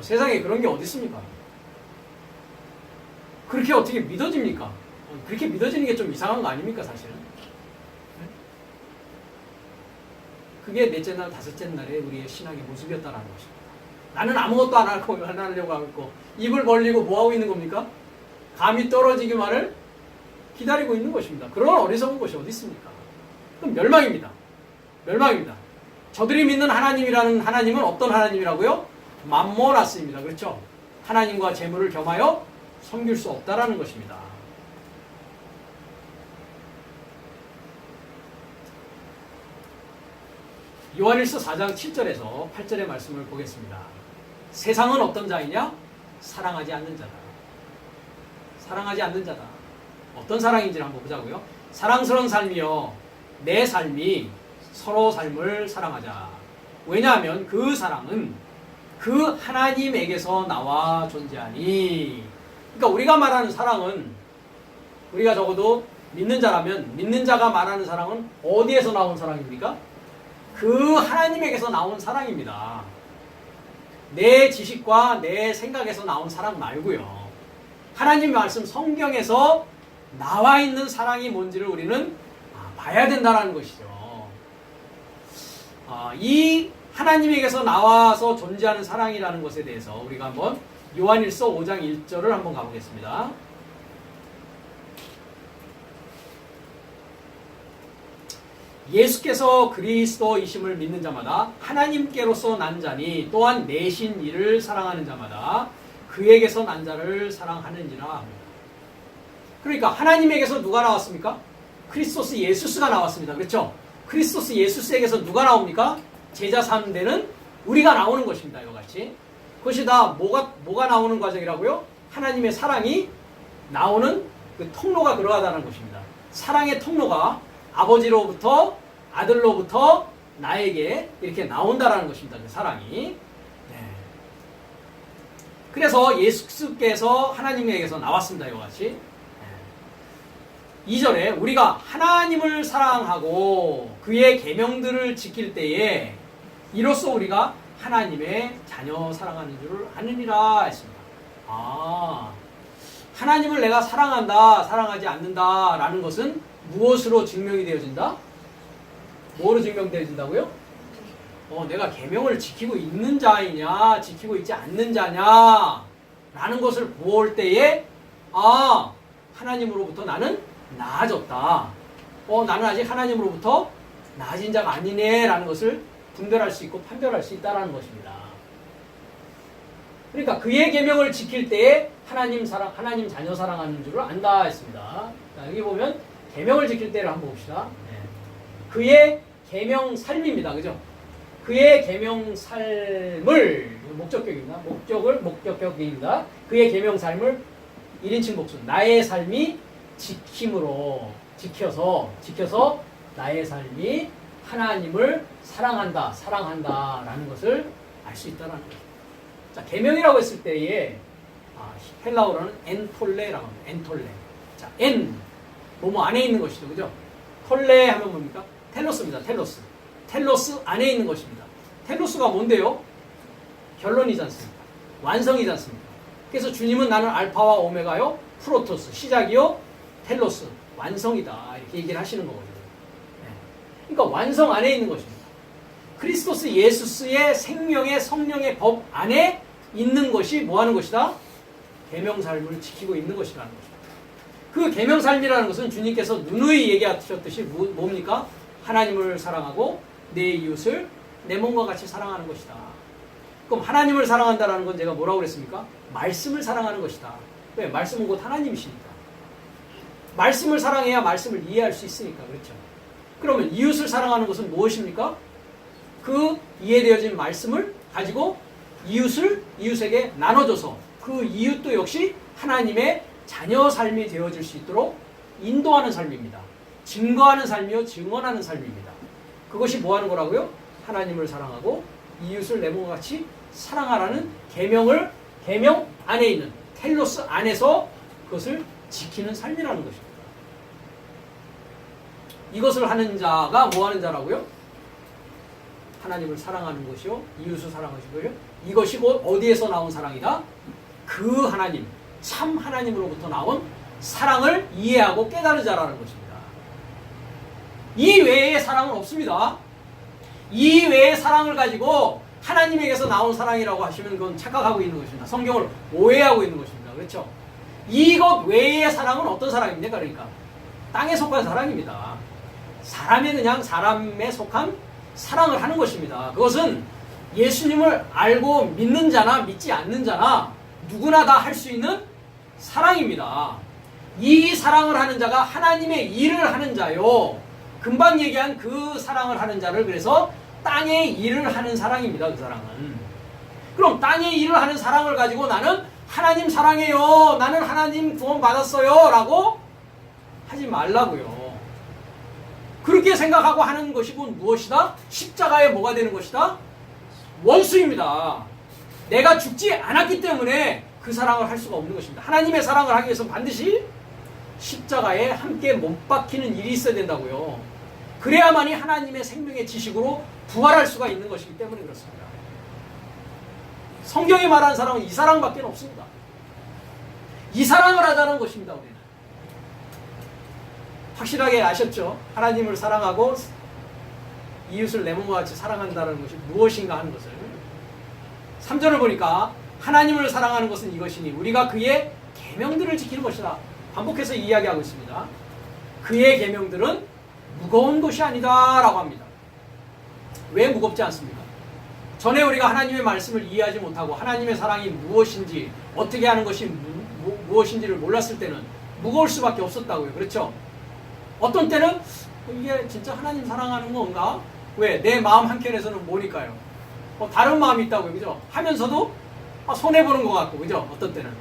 세상에 그런 게 어디 있습니까? 그렇게 어떻게 믿어집니까? 그렇게 믿어지는 게 좀 이상한 거 아닙니까 사실은? 그게 넷째 날, 다섯째 날에 우리의 신앙의 모습이었다라는 것입니다. 나는 아무것도 안 하려고 하고 입을 벌리고 뭐하고 있는 겁니까? 감이 떨어지기만을 기다리고 있는 것입니다. 그런 어리석은 것이 어디 있습니까? 그럼 멸망입니다. 멸망입니다. 저들이 믿는 하나님이라는 하나님은 어떤 하나님이라고요? 맘모나스입니다. 그렇죠? 하나님과 재물을 겸하여 섬길 수 없다라는 것입니다. 요한일서 4장 7절에서 8절의 말씀을 보겠습니다. 세상은 어떤 자이냐? 사랑하지 않는 자다. 사랑하지 않는 자다. 어떤 사랑인지를 한번 보자고요. 사랑스러운 삶이여 내 삶이 서로 삶을 사랑하자. 왜냐하면 그 사랑은 그 하나님에게서 나와 존재하니. 그러니까 우리가 말하는 사랑은 우리가 적어도 믿는 자라면 믿는 자가 말하는 사랑은 어디에서 나온 사랑입니까? 그 하나님에게서 나온 사랑입니다. 내 지식과 내 생각에서 나온 사랑 말고요. 하나님 말씀 성경에서 나와 있는 사랑이 뭔지를 우리는 봐야 된다는 것이죠. 이 하나님에게서 나와서 존재하는 사랑이라는 것에 대해서 우리가 한번 요한일서 5장 1절을 한번 가보겠습니다. 예수께서 그리스도이심을 믿는 자마다 하나님께로서 난 자니 또한 내신 이를 사랑하는 자마다 그에게서 난 자를 사랑하는지라 합니다. 그러니까 하나님에게서 누가 나왔습니까? 크리스토스 예수스가 나왔습니다. 그렇죠? 크리스토스 예수스에게서 누가 나옵니까? 제자 3대는 우리가 나오는 것입니다. 이와 같이. 그것이 다 뭐가 나오는 과정이라고요? 하나님의 사랑이 나오는 그 통로가 그러하다는 것입니다. 사랑의 통로가 아버지로부터 아들로부터 나에게 이렇게 나온다라는 것입니다. 그 사랑이. 네. 그래서 예수께서 하나님에게서 나왔습니다. 이와 같이. 2절에 우리가 하나님을 사랑하고 그의 계명들을 지킬 때에 이로써 우리가 하나님의 자녀 사랑하는 줄을 아느니라 했습니다. 하나님을 내가 사랑한다, 사랑하지 않는다 라는 것은 무엇으로 증명이 되어진다? 뭐로 증명되어진다고요? 내가 계명을 지키고 있는 자이냐, 지키고 있지 않는 자냐, 라는 것을 볼 때에, 하나님으로부터 나는 나아졌다. 나는 아직 하나님으로부터 나아진 자가 아니네, 라는 것을 분별할 수 있고 판별할 수 있다는 것입니다. 그러니까 그의 계명을 지킬 때에 하나님 자녀 사랑하는 줄을 안다 했습니다. 자, 여기 보면 계명을 지킬 때를 한번 봅시다. 그의 계명 삶입니다. 그죠? 그의 계명 삶을 목적격입니다. 목적격입니다. 그의 계명 삶을 1인칭 복수 나의 삶이 지킴으로 지켜서 나의 삶이 하나님을 사랑한다라는 것을 알 수 있다는 거죠. 자, 계명이라고 했을 때에 헬라어로는 엔톨레라고 합니다. 엔톨레. 자, 뭐뭐 안에 있는 것이죠. 그죠? 톨레 하면 뭡니까? 텔로스입니다. 텔로스 안에 있는 것입니다. 텔로스가 뭔데요? 결론이지 않습니까? 완성이지 않습니까? 그래서 주님은 나는 알파와 오메가요, 프로토스, 시작이요, 텔로스, 완성이다. 이렇게 얘기를 하시는 거거든요. 그러니까 완성 안에 있는 것입니다. 크리스토스 예수스의 생명의 성령의 법 안에 있는 것이 뭐 하는 것이다? 계명 삶을 지키고 있는 것이라는 것입니다. 그 계명 삶이라는 것은 주님께서 누누이 얘기하셨듯이 뭡니까? 하나님을 사랑하고 내 이웃을 내 몸과 같이 사랑하는 것이다. 그럼 하나님을 사랑한다는 건 제가 뭐라고 그랬습니까? 말씀을 사랑하는 것이다. 왜? 말씀은 곧 하나님이시니까. 말씀을 사랑해야 말씀을 이해할 수 있으니까. 그렇죠? 그러면 이웃을 사랑하는 것은 무엇입니까? 그 이해되어진 말씀을 가지고 이웃에게 나눠줘서 그 이웃도 역시 하나님의 자녀 삶이 되어질 수 있도록 인도하는 삶입니다. 증거하는 삶이요, 증언하는 삶입니다. 그것이 뭐 하는 거라고요? 하나님을 사랑하고 이웃을 내 몸과 같이 사랑하라는 계명 안에 있는 텔로스 안에서 그것을 지키는 삶이라는 것입니다. 이것을 하는 자가 뭐 하는 자라고요? 하나님을 사랑하는 것이요, 이웃을 사랑하는 것이고요. 이것이 곧 어디에서 나온 사랑이다? 그 하나님, 참 하나님으로부터 나온 사랑을 이해하고 깨달은 자라는 것입니다. 이 외의 사랑은 없습니다. 이 외의 사랑을 가지고 하나님에게서 나온 사랑이라고 하시면 그건 착각하고 있는 것입니다. 성경을 오해하고 있는 것입니다. 그렇죠? 이것 외의 사랑은 어떤 사랑입니까? 그러니까 땅에 속한 사랑입니다. 사람이 그냥 사람에 속한 사랑을 하는 것입니다. 그것은 예수님을 알고 믿는 자나 믿지 않는 자나 누구나 다 할 수 있는 사랑입니다. 이 사랑을 하는 자가 하나님의 일을 하는 자요. 금방 얘기한 그 사랑을 하는 자를 그래서 땅의 일을 하는 사랑입니다. 그 사랑은. 그럼 땅의 일을 하는 사랑을 가지고 나는 하나님 사랑해요, 나는 하나님 구원 받았어요 라고 하지 말라고요. 그렇게 생각하고 하는 것이 곧 무엇이다? 십자가에 뭐가 되는 것이다? 원수입니다. 내가 죽지 않았기 때문에 그 사랑을 할 수가 없는 것입니다. 하나님의 사랑을 하기 위해서는 반드시 십자가에 함께 못 박히는 일이 있어야 된다고요. 그래야만이 하나님의 생명의 지식으로 부활할 수가 있는 것이기 때문에 그렇습니다. 성경이 말하는 사랑은 이 사랑밖에 없습니다. 이 사랑을 하자는 것입니다. 우리는 확실하게 아셨죠? 하나님을 사랑하고 이웃을 내 몸과 같이 사랑한다는 것이 무엇인가 하는 것을 3절을 보니까 하나님을 사랑하는 것은 이것이니 우리가 그의 계명들을 지키는 것이다. 반복해서 이야기하고 있습니다. 그의 계명들은 무거운 것이 아니다 라고 합니다. 왜 무겁지 않습니까? 전에 우리가 하나님의 말씀을 이해하지 못하고 하나님의 사랑이 무엇인지 어떻게 하는 것이 무엇인지를 몰랐을 때는 무거울 수밖에 없었다고요. 그렇죠? 어떤 때는 이게 진짜 하나님 사랑하는 건가? 왜? 내 마음 한켠에서는 뭐니까요? 다른 마음이 있다고요. 그죠? 하면서도 손해보는 것 같고, 그죠? 어떤 때는.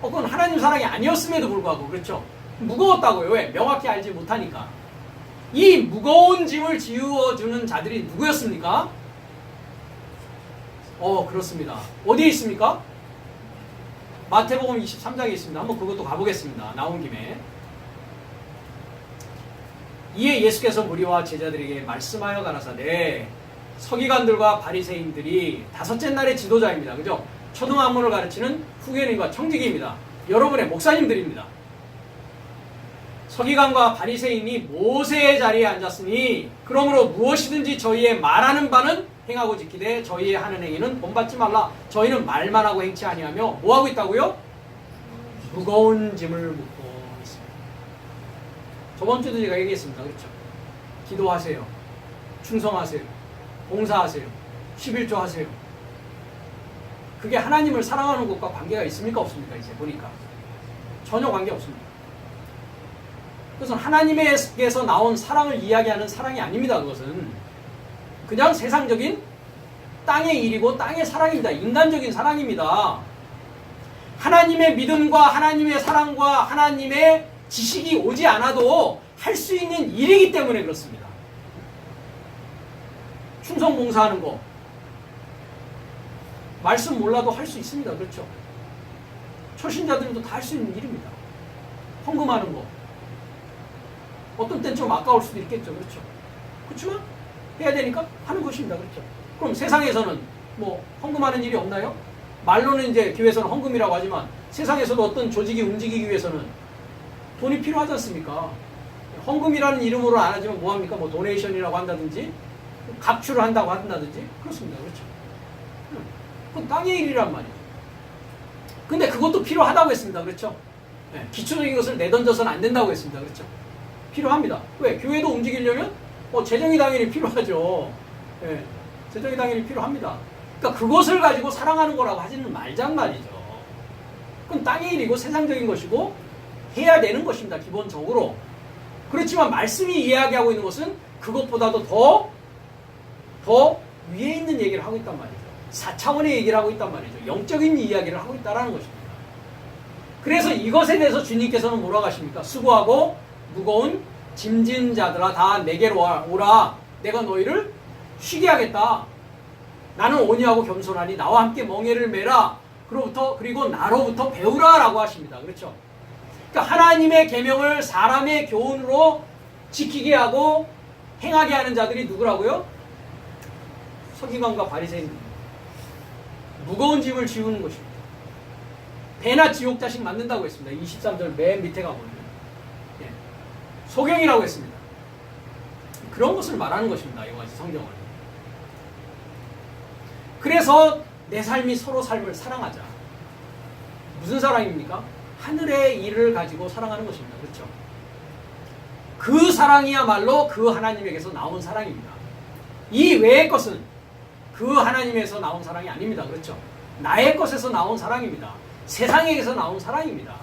그건 하나님 사랑이 아니었음에도 불구하고, 그렇죠? 무거웠다고요. 왜? 명확히 알지 못하니까. 이 무거운 짐을 지워주는 자들이 누구였습니까? 그렇습니다. 어디에 있습니까? 마태복음 23장에 있습니다. 한번 그것도 가보겠습니다. 나온 김에. 이에 예수께서 무리와 제자들에게 말씀하여 가라사대 서기관들과 바리새인들이 다섯째 날의 지도자입니다. 그죠? 초등학문을 가르치는 후견인과 청지기입니다. 여러분의 목사님들입니다. 서기관과 바리새인이 모세의 자리에 앉았으니 그러므로 무엇이든지 저희의 말하는 바는 행하고 지키되 저희의 하는 행위는 본받지 말라. 저희는 말만 하고 행치 아니하며 뭐 하고 있다고요? 무거운 짐을 묻고 있습니다. 저번 주도 제가 얘기했습니다. 그렇죠? 기도하세요. 충성하세요. 봉사하세요. 11조 하세요. 그게 하나님을 사랑하는 것과 관계가 있습니까? 없습니까? 이제 보니까 전혀 관계 없습니다. 그것은 하나님에게서 나온 사랑을 이야기하는 사랑이 아닙니다. 그것은 그냥 세상적인 땅의 일이고 땅의 사랑입니다. 인간적인 사랑입니다. 하나님의 믿음과 하나님의 사랑과 하나님의 지식이 오지 않아도 할 수 있는 일이기 때문에 그렇습니다. 충성 봉사하는 거 말씀 몰라도 할 수 있습니다. 그렇죠? 초신자들도 다 할 수 있는 일입니다. 헌금하는 거 어떤 때는 좀 아까울 수도 있겠죠. 그렇죠? 그렇지만 해야 되니까 하는 것입니다. 그렇죠? 그럼 세상에서는 뭐 헌금하는 일이 없나요? 말로는 이제 교회에서는 헌금이라고 하지만 세상에서도 어떤 조직이 움직이기 위해서는 돈이 필요하지 않습니까? 헌금이라는 이름으로 안 하지만 뭐합니까? 뭐 도네이션이라고 한다든지 갑출을 한다고 한다든지 그렇습니다. 그렇죠? 그건 땅의 일이란 말이죠. 근데 그것도 필요하다고 했습니다. 그렇죠? 네, 기초적인 것을 내던져서는 안 된다고 했습니다. 그렇죠? 필요합니다. 왜? 교회도 움직이려면 재정이 당연히 필요하죠. 네, 재정이 당연히 필요합니다. 그러니까 그것을 가지고 사랑하는 거라고 하지는 말잔 말이죠. 그건 땅의 일이고 세상적인 것이고 해야 되는 것입니다. 기본적으로. 그렇지만 말씀이 이야기하고 있는 것은 그것보다도 더 위에 있는 얘기를 하고 있단 말이죠. 4차원의 얘기를 하고 있단 말이죠. 영적인 이야기를 하고 있다는 것입니다. 그래서 이것에 대해서 주님께서는 뭐라고 하십니까? 수고하고 무거운 짐진 자들아 다 내게로 오라. 내가 너희를 쉬게 하겠다. 나는 온유하고 겸손하니 나와 함께 멍에를 메라. 그리고 나로부터 배우라 라고 하십니다. 그렇죠? 그러니까 하나님의 계명을 사람의 교훈으로 지키게 하고 행하게 하는 자들이 누구라고요? 서기관과 바리새인입니다. 무거운 짐을 지우는 것입니다. 배나 지옥 자식 만든다고 했습니다. 23절 맨 밑에 가보면 소경이라고 했습니다. 그런 것을 말하는 것입니다. 이와 같이 성경은. 그래서 내 삶이 서로 삶을 사랑하자. 무슨 사랑입니까? 하늘의 일을 가지고 사랑하는 것입니다. 그렇죠? 그 사랑이야말로 그 하나님에게서 나온 사랑입니다. 이 외의 것은 그 하나님에서 나온 사랑이 아닙니다. 그렇죠? 나의 것에서 나온 사랑입니다. 세상에게서 나온 사랑입니다.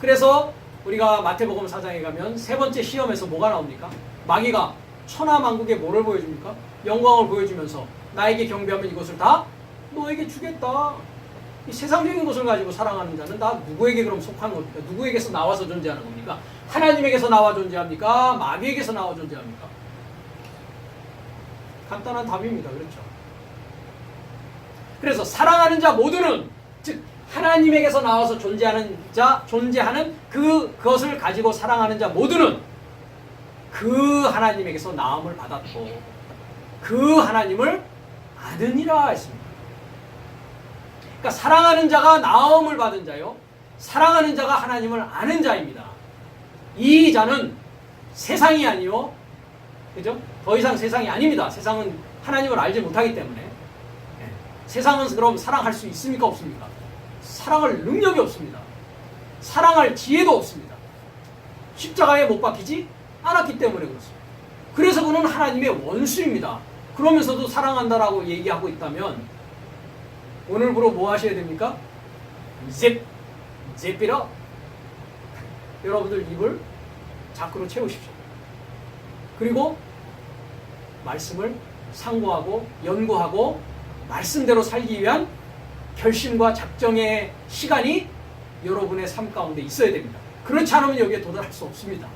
그래서 우리가 마태복음 4장에 가면 세 번째 시험에서 뭐가 나옵니까? 마귀가 천하만국에 뭐를 보여줍니까? 영광을 보여주면서 나에게 경배하면 이것을 다 너에게 주겠다. 이 세상적인 것을 가지고 사랑하는 자는 다 누구에게 그럼 속한 겁니까? 누구에게서 나와서 존재하는 겁니까? 하나님에게서 나와 존재합니까? 마귀에게서 나와 존재합니까? 간단한 답입니다. 그렇죠? 그래서 사랑하는 자 모두는 즉 하나님에게서 나와서 존재하는 그것을 가지고 사랑하는 자 모두는 그 하나님에게서 나음을 받았고 그 하나님을 아느니라 했습니다. 그러니까 사랑하는 자가 나음을 받은 자요. 사랑하는 자가 하나님을 아는 자입니다. 이 자는 세상이 아니요. 그죠? 더 이상 세상이 아닙니다. 세상은 하나님을 알지 못하기 때문에. 세상은 그럼 사랑할 수 있습니까? 없습니까? 사랑할 능력이 없습니다. 사랑할 지혜도 없습니다. 십자가에 못 박히지 않았기 때문에 그렇습니다. 그래서 그는 하나님의 원수입니다. 그러면서도 사랑한다라고 얘기하고 있다면 오늘부로 뭐 하셔야 됩니까? 잽이라 여러분들 입을 자꾸로 채우십시오. 그리고 말씀을 상고하고 연구하고 말씀대로 살기 위한 결심과 작정의 시간이 여러분의 삶 가운데 있어야 됩니다. 그렇지 않으면 여기에 도달할 수 없습니다.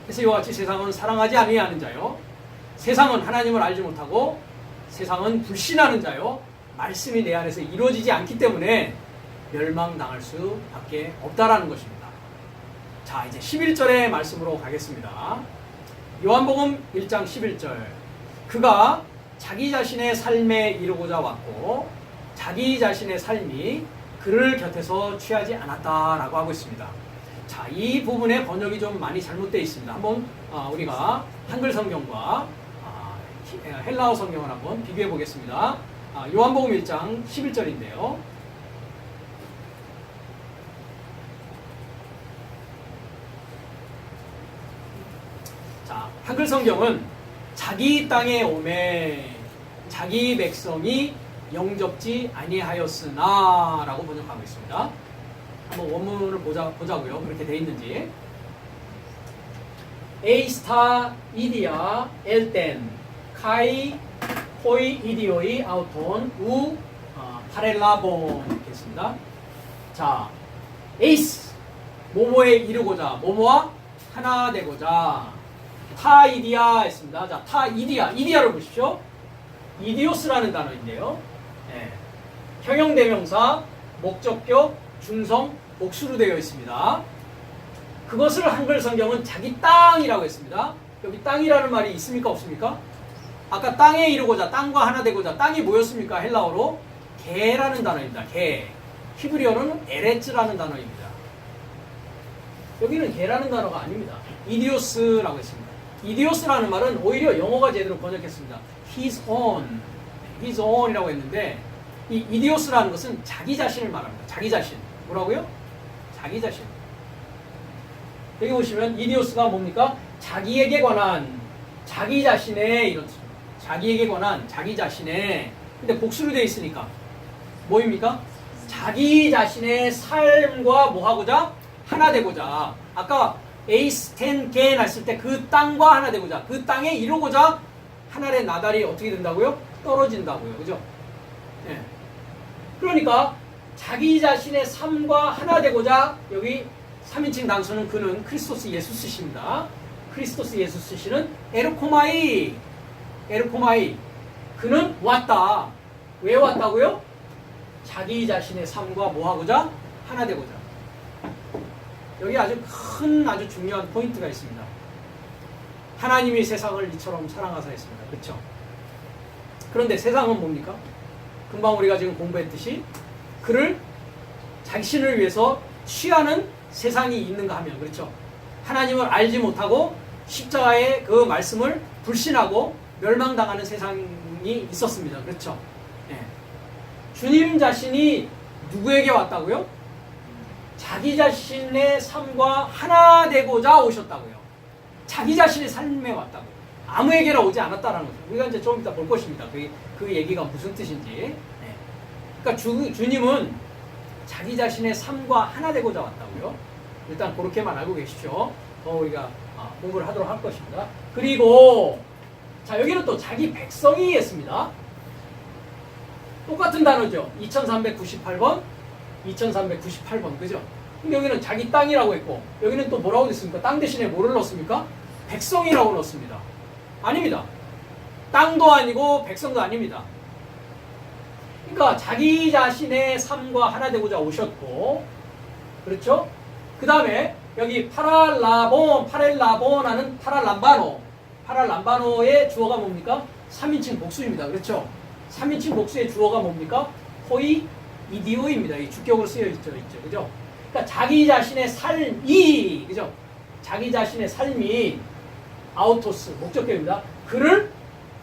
그래서 이와 같이 세상은 사랑하지 아니하는 자요. 세상은 하나님을 알지 못하고 세상은 불신하는 자요. 말씀이 내 안에서 이루어지지 않기 때문에 멸망당할 수밖에 없다라는 것입니다. 자, 이제 11절의 말씀으로 가겠습니다. 요한복음 1장 11절. 그가 자기 자신의 삶에 이르고자 왔고 자기 자신의 삶이 그를 곁에서 취하지 않았다라고 하고 있습니다. 자, 이 부분의 번역이 좀 많이 잘못되어 있습니다. 한번 우리가 한글 성경과 헬라어 성경을 한번 비교해 보겠습니다. 요한복음 1장 11절인데요. 자, 한글 성경은 자기 땅에 오매 자기 백성이 영접지 아니하였으나 라고 번역하고 있습니다. 한번 원문을 보자고요. 그렇게 돼 있는지. 에이스타 이디아 엘텐 카이 호이 이디오이 아우톤 우 파렐라본 이렇게 했습니다. 자, 에이스 모모에 이르고자 모모와 하나 되고자 타 이디아 했습니다. 자, 타 이디아를 보십시오. 이디오스라는 단어인데요. 네. 형용대명사, 목적격, 중성, 복수로 되어 있습니다. 그것을 한글 성경은 자기 땅이라고 했습니다. 여기 땅이라는 말이 있습니까? 없습니까? 아까 땅에 이르고자, 땅과 하나 되고자, 땅이 뭐였습니까? 헬라어로 게라는 단어입니다. 게. 히브리어는 에레츠라는 단어입니다. 여기는 게라는 단어가 아닙니다. 이디오스라고 했습니다. 이디오스라는 말은 오히려 영어가 제대로 번역했습니다. His own이라고 했는데 이 이디오스라는 것은 자기 자신을 말합니다. 자기 자신. 뭐라고요? 자기 자신. 여기 보시면 이디오스가 뭡니까? 자기에게 관한 자기 자신의 이런 뜻입니다. 자기에게 관한 자기 자신의 근데 복수로 되어 있으니까 뭐입니까? 자기 자신의 삶과 뭐하고자? 하나 되고자. 아까 에이스 텐 겐 했을 때 그 땅과 하나 되고자 그 땅에 이루고자 하늘의 나달이 어떻게 된다고요? 떨어진다고요. 그죠? 네. 그러니까 자기 자신의 삶과 하나 되고자 여기 3인칭 단수는 그는 크리스토스 예수스십니다. 크리스토스 예수스시는 에르코마이 그는 왔다. 왜 왔다고요? 자기 자신의 삶과 뭐하고자? 하나 되고자. 여기 아주 큰 아주 중요한 포인트가 있습니다. 하나님이 세상을 이처럼 사랑하사 했습니다. 그렇죠? 그런데 세상은 뭡니까? 금방 우리가 지금 공부했듯이 그를 자신을 위해서 취하는 세상이 있는가 하면 그렇죠? 하나님을 알지 못하고 십자가의 그 말씀을 불신하고 멸망당하는 세상이 있었습니다. 그렇죠? 네. 주님 자신이 누구에게 왔다고요? 자기 자신의 삶과 하나 되고자 오셨다고요. 자기 자신의 삶에 왔다고요. 아무에게나 오지 않았다라는 거죠. 우리가 이제 좀 이따 볼 것입니다. 그 얘기가 무슨 뜻인지. 네. 그러니까 주님은 자기 자신의 삶과 하나 되고자 왔다고요. 일단 그렇게만 알고 계십시오. 더 우리가 공부를 하도록 할 것입니다. 그리고 자 여기는 또 자기 백성이 했습니다. 똑같은 단어죠. 2398번, 2398번 그죠? 근데 여기는 자기 땅이라고 했고 여기는 또 뭐라고 됐습니까? 땅 대신에 뭐를 넣었습니까? 백성이라고 넣었습니다. 아닙니다. 땅도 아니고 백성도 아닙니다. 그러니까 자기 자신의 삶과 하나 되고자 오셨고 그렇죠? 그 다음에 여기 파렐라본 하는 파랄람바노의 주어가 뭡니까? 3인칭 복수입니다. 그렇죠? 3인칭 복수의 주어가 뭡니까? 호이 이디오입니다. 이 주격으로 쓰여 있죠. 그죠? 그러니까 자기 자신의 삶이, 그죠? 자기 자신의 삶이 아우토스, 목적격입니다. 그를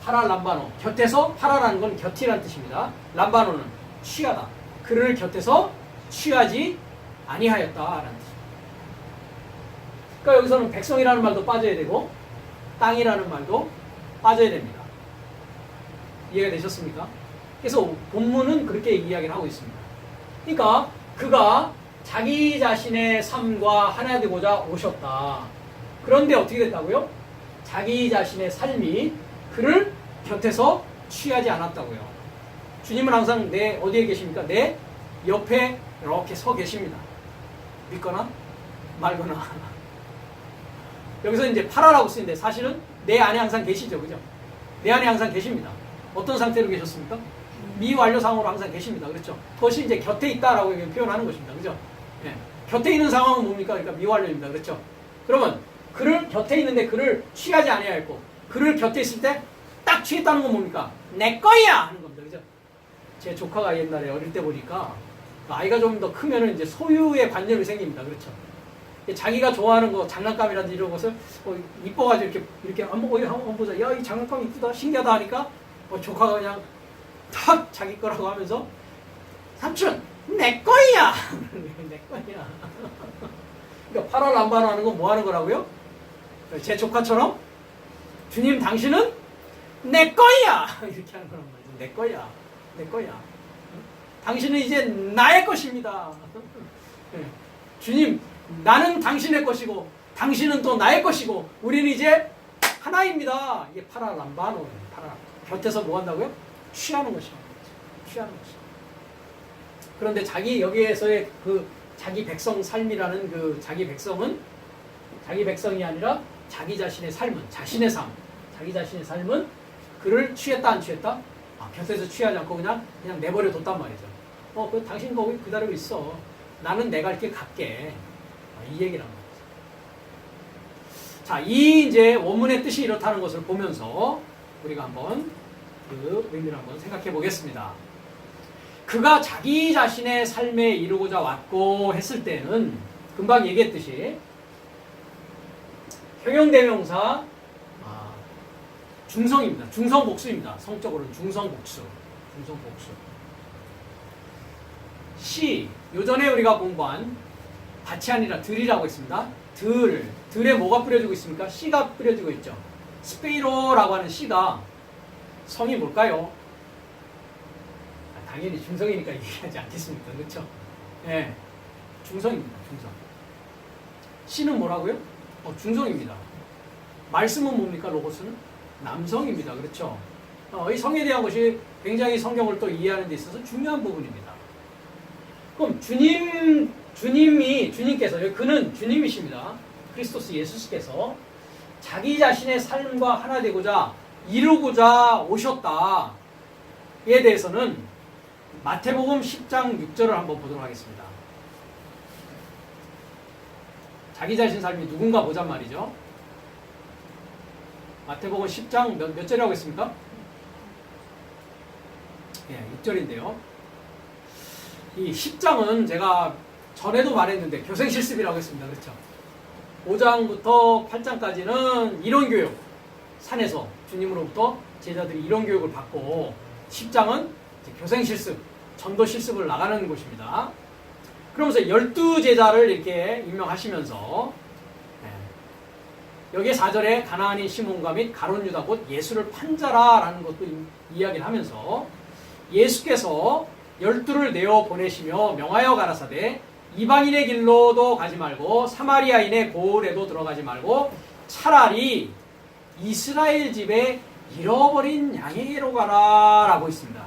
파랄람바노, 곁에서, 파라라는 건 곁이라는 뜻입니다. 람바노는 취하다. 그를 곁에서 취하지 아니하였다라는 뜻입니다. 그러니까 여기서는 백성이라는 말도 빠져야 되고 땅이라는 말도 빠져야 됩니다. 이해가 되셨습니까? 그래서 본문은 그렇게 이야기를 하고 있습니다. 그러니까 그가 자기 자신의 삶과 하나 되고자 오셨다. 그런데 어떻게 됐다고요? 자기 자신의 삶이 그를 곁에서 취하지 않았다고요. 주님은 항상 내 어디에 계십니까? 내 옆에 이렇게 서 계십니다. 믿거나 말거나. 여기서 이제 파라라고 쓰는데 사실은 내 안에 항상 계시죠. 그죠? 내 안에 항상 계십니다. 어떤 상태로 계셨습니까? 미완료상으로 항상 계십니다. 그렇죠? 그것이 이제 곁에 있다라고 표현하는 것입니다. 그죠? 예. 곁에 있는 상황은 뭡니까? 그러니까 미완료입니다. 그렇죠? 그러면 그를 곁에 있는데 그를 취하지 아니하였고 그를 곁에 있을 때 딱 취했다는 건 뭡니까? 내 거야! 하는 겁니다. 그죠? 제 조카가 옛날에 어릴 때 보니까 아이가 좀 더 크면은 이제 소유의 관념이 생깁니다. 그렇죠? 자기가 좋아하는 거, 장난감이라든지 이런 것을 이뻐가지고 이렇게 한번 보자. 야, 이 장난감 이쁘다, 신기하다 하니까 조카가 그냥 탁 자기 거라고 하면서 삼촌, 내 거야! 내 거야. 그러니까 8월 안반을 하는 건 뭐 하는 거라고요? 제 조카처럼 주님 당신은 내 거야! 이렇게 하는 거란 말이죠. 내 거야. 내 거야. 당신은 이제 나의 것입니다. 주님, 나는 당신의 것이고 당신은 또 나의 것이고 우리는 이제 하나입니다. 이게 파라람바노. 곁에서 뭐 한다고요? 취하는 것이죠. 취하는 것이죠. 그런데 여기에서의 그 자기 백성 삶이라는 그 자기 백성은 자기 백성이 아니라 자기 자신의 삶은 자신의 삶. 자기 자신의 삶은 그를 취했다 안 취했다? 곁에서 취하지 않고 그냥 내버려 뒀단 말이죠. 그 당신 거기 그대로 있어. 나는 내 갈 길 갈게. 이 얘기란 말이죠. 자, 이 이제 원문의 뜻이 이렇다는 것을 보면서 우리가 한번 그 의미를 한번 생각해 보겠습니다. 그가 자기 자신의 삶에 이루고자 왔고 했을 때는 금방 얘기했듯이 형용대명사 중성입니다. 중성복수입니다. 성적으로는 중성복수. 시, 요전에 우리가 공부한 밭이 아니라 들이라고 했습니다. 들에 뭐가 뿌려지고 있습니까? 씨가 뿌려지고 있죠. 스페이로라고 하는 씨가 성이 뭘까요? 당연히 중성이니까 얘기하지 않겠습니까? 그렇죠? 네, 중성입니다. 중성. 씨는 뭐라고요? 중성입니다. 말씀은 뭡니까? 로고스는? 남성입니다. 그렇죠? 이 성에 대한 것이 굉장히 성경을 또 이해하는 데 있어서 중요한 부분입니다. 그럼 주님께서, 그는 주님이십니다. 그리스도스 예수께서 자기 자신의 삶과 하나 되고자 이루고자 오셨다에 대해서는 마태복음 10장 6절을 한번 보도록 하겠습니다. 자기 자신 삶이 누군가 보잔 말이죠. 마태복음 10장 몇 절이라고 했습니까? 예, 6절인데요. 이 10장은 제가 전에도 말했는데 교생실습이라고 했습니다. 그렇죠? 5장부터 8장까지는 이론교육, 산에서 주님으로부터 제자들이 이론교육을 받고 10장은 교생실습, 전도실습을 나가는 곳입니다. 그러면서 12제자를 이렇게 임명하시면서 여기에 4절에 가나안인 시몬과 및 가룟 유다 곧 예수를 판자라라는 것도 이야기를 하면서 예수께서 12를 내어 보내시며 명하여 가라사대 이방인의 길로도 가지 말고 사마리아인의 고을에도 들어가지 말고 차라리 이스라엘 집에 잃어버린 양에게로 가라 라고 있습니다.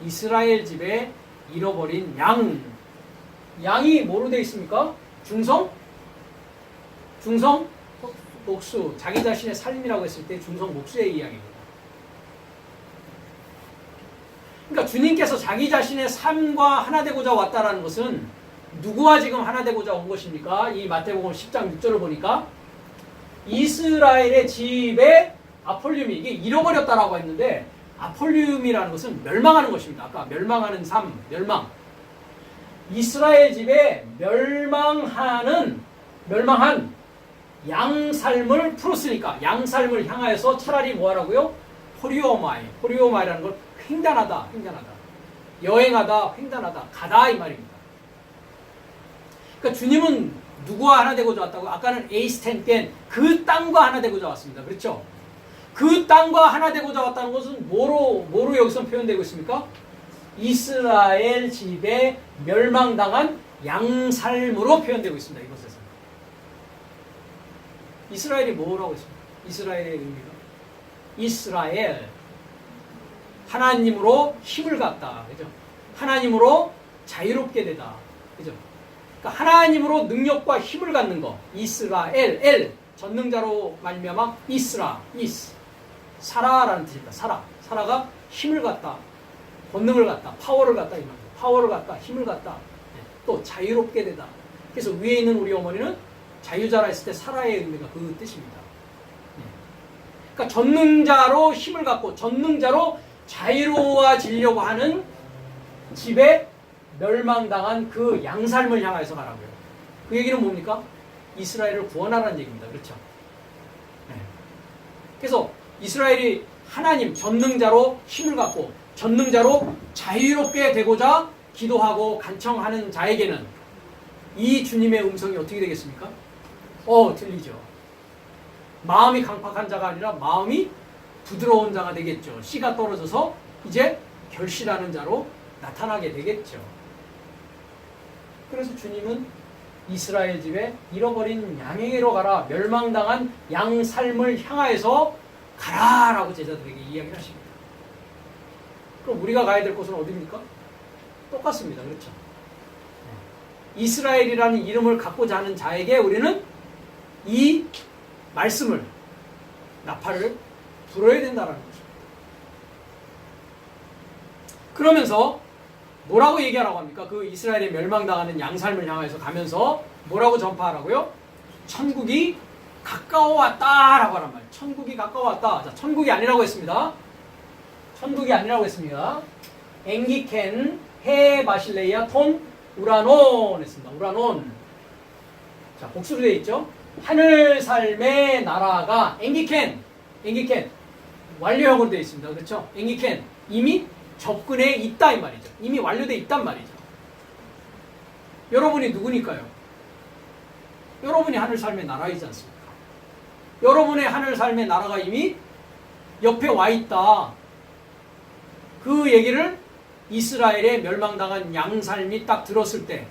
이스라엘 집에 잃어버린 양이 뭐로 되어 있습니까? 중성? 복수. 자기 자신의 삶이라고 했을 때 중성 복수의 이야기입니다. 그러니까 주님께서 자기 자신의 삶과 하나 되고자 왔다라는 것은 누구와 지금 하나 되고자 온 것입니까? 이 마태복음 10장 6절을 보니까 이스라엘의 집에 아폴륨이 이게 잃어버렸다라고 했는데 아폴륨이라는 것은 멸망하는 것입니다. 아까 멸망하는 삶, 멸망. 이스라엘 집에 멸망한 양 삶을 풀었으니까 양 삶을 향하여서 차라리 뭐 하라고요? 호리오마이라는 걸 횡단하다. 여행하다, 횡단하다, 가다 이 말입니다. 그러니까 주님은 누구와 하나 되고자 왔다고? 아까는 에이스텐겐 그 땅과 하나 되고자 왔습니다. 그렇죠? 그 땅과 하나 되고자 왔다는 것은 뭐로 여기서 표현되고 있습니까? 이스라엘 집에 멸망당한 양삶으로 표현되고 있습니다. 이곳에서. 이스라엘이 뭐라고 했습니까? 이스라엘의 의미가? 이스라엘. 하나님으로 힘을 갖다. 그죠? 하나님으로 자유롭게 되다. 그죠? 그러니까 하나님으로 능력과 힘을 갖는 거. 이스라엘. 전능자로 말미암아 사라라는 뜻입니다. 사라가 힘을 갖다. 권능을 갖다. 파워를 갖다. 이 말이에요. 파워를 갖다. 힘을 갖다. 또 자유롭게 되다. 그래서 위에 있는 우리 어머니는 자유자라 했을 때 사라의 의미가 그 뜻입니다. 그러니까 전능자로 힘을 갖고 전능자로 자유로워지려고 하는 집에 멸망당한 그 양삶을 향해서 가라고요. 그 얘기는 뭡니까? 이스라엘을 구원하라는 얘기입니다. 그렇죠? 네. 그래서 이스라엘이 하나님 전능자로 힘을 갖고 전능자로 자유롭게 되고자 기도하고 간청하는 자에게는 이 주님의 음성이 어떻게 되겠습니까? 들리죠. 마음이 강팍한 자가 아니라 마음이 부드러운 자가 되겠죠. 씨가 떨어져서 이제 결실하는 자로 나타나게 되겠죠. 그래서 주님은 이스라엘 집에 잃어버린 양에게로 가라, 멸망당한 양 삶을 향하여서 가라라고 제자들에게 이야기를 하십니다. 그럼 우리가 가야 될 곳은 어디입니까? 똑같습니다. 그렇죠? 이스라엘이라는 이름을 갖고자 하는 자에게 우리는 이 말씀을, 나팔을 불어야 된다는 것입니다. 그러면서 뭐라고 얘기하라고 합니까? 그 이스라엘이 멸망당하는 양삶을 향해서 가면서 뭐라고 전파하라고요? 천국이 가까워왔다라고 하란 말이에요. 천국이 가까워왔다. 자, 천국이 아니라고 했습니다. 천국이 아니라고 했습니다. 앵기켄, 해, 마실레이아, 톤, 우라논 했습니다. 우라논. 자, 복수로 되어 있죠? 하늘 삶의 나라가 앵기켄, 완료형으로 되어 있습니다. 그렇죠? 앵기켄, 이미 접근해 있다 이 말이죠. 이미 완료되어 있단 말이죠. 여러분이 누구니까요? 여러분이 하늘 삶의 나라이지 않습니까? 여러분의 하늘 삶의 나라가 이미 옆에 와 있다. 그 얘기를 이스라엘의 멸망당한 양삶이 딱 들었을 때,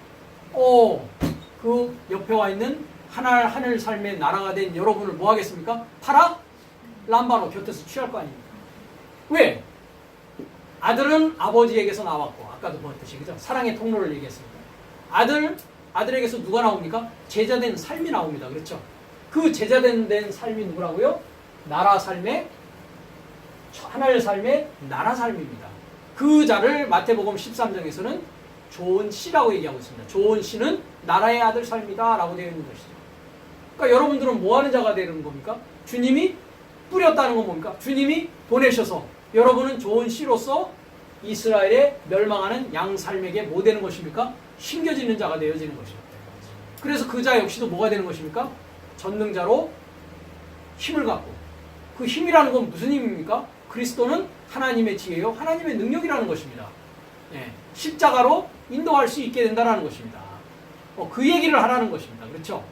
그 옆에 와 있는 하늘 삶의 나라가 된 여러분을 뭐 하겠습니까? 파라? 람바로 곁에서 취할 거 아닙니까? 왜? 아들은 아버지에게서 나왔고, 아까도 보았듯이, 그죠? 사랑의 통로를 얘기했습니다. 아들에게서 누가 나옵니까? 제자된 삶이 나옵니다. 그렇죠? 그 제자된 삶이 누구라고요? 나라 삶의, 하늘 삶의 나라 삶입니다. 그 자를 마태복음 13장에서는 좋은 씨라고 얘기하고 있습니다. 좋은 씨는 나라의 아들 삶이다 라고 되어 있는 것이죠. 그러니까 여러분들은 뭐 하는 자가 되는 겁니까? 주님이 뿌렸다는 건 뭡니까? 주님이 보내셔서 여러분은 좋은 씨로서 이스라엘의 멸망하는 양 삶에게 뭐 되는 것입니까? 심겨지는 자가 되어지는 것입니다. 그래서 그 자 역시도 뭐가 되는 것입니까? 전능자로 힘을 갖고, 그 힘이라는 건 무슨 힘입니까? 그리스도는 하나님의 지혜요, 하나님의 능력이라는 것입니다. 예, 십자가로 인도할 수 있게 된다는 것입니다. 그 얘기를 하라는 것입니다. 그렇죠?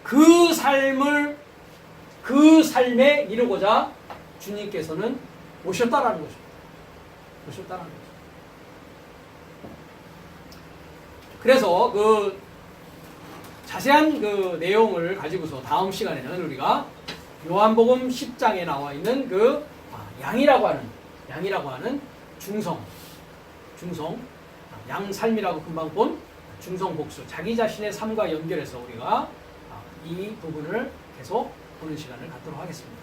그 삶에 이르고자 주님께서는 오셨다라는 것입니다. 오셨다라는 것입니다. 그래서 그 자세한 그 내용을 가지고서 다음 시간에는 우리가 요한복음 10장에 나와 있는 그 양이라고 하는 중성, 양삶이라고 금방 본 중성복수, 자기 자신의 삶과 연결해서 우리가 이 부분을 계속 보는 시간을 갖도록 하겠습니다.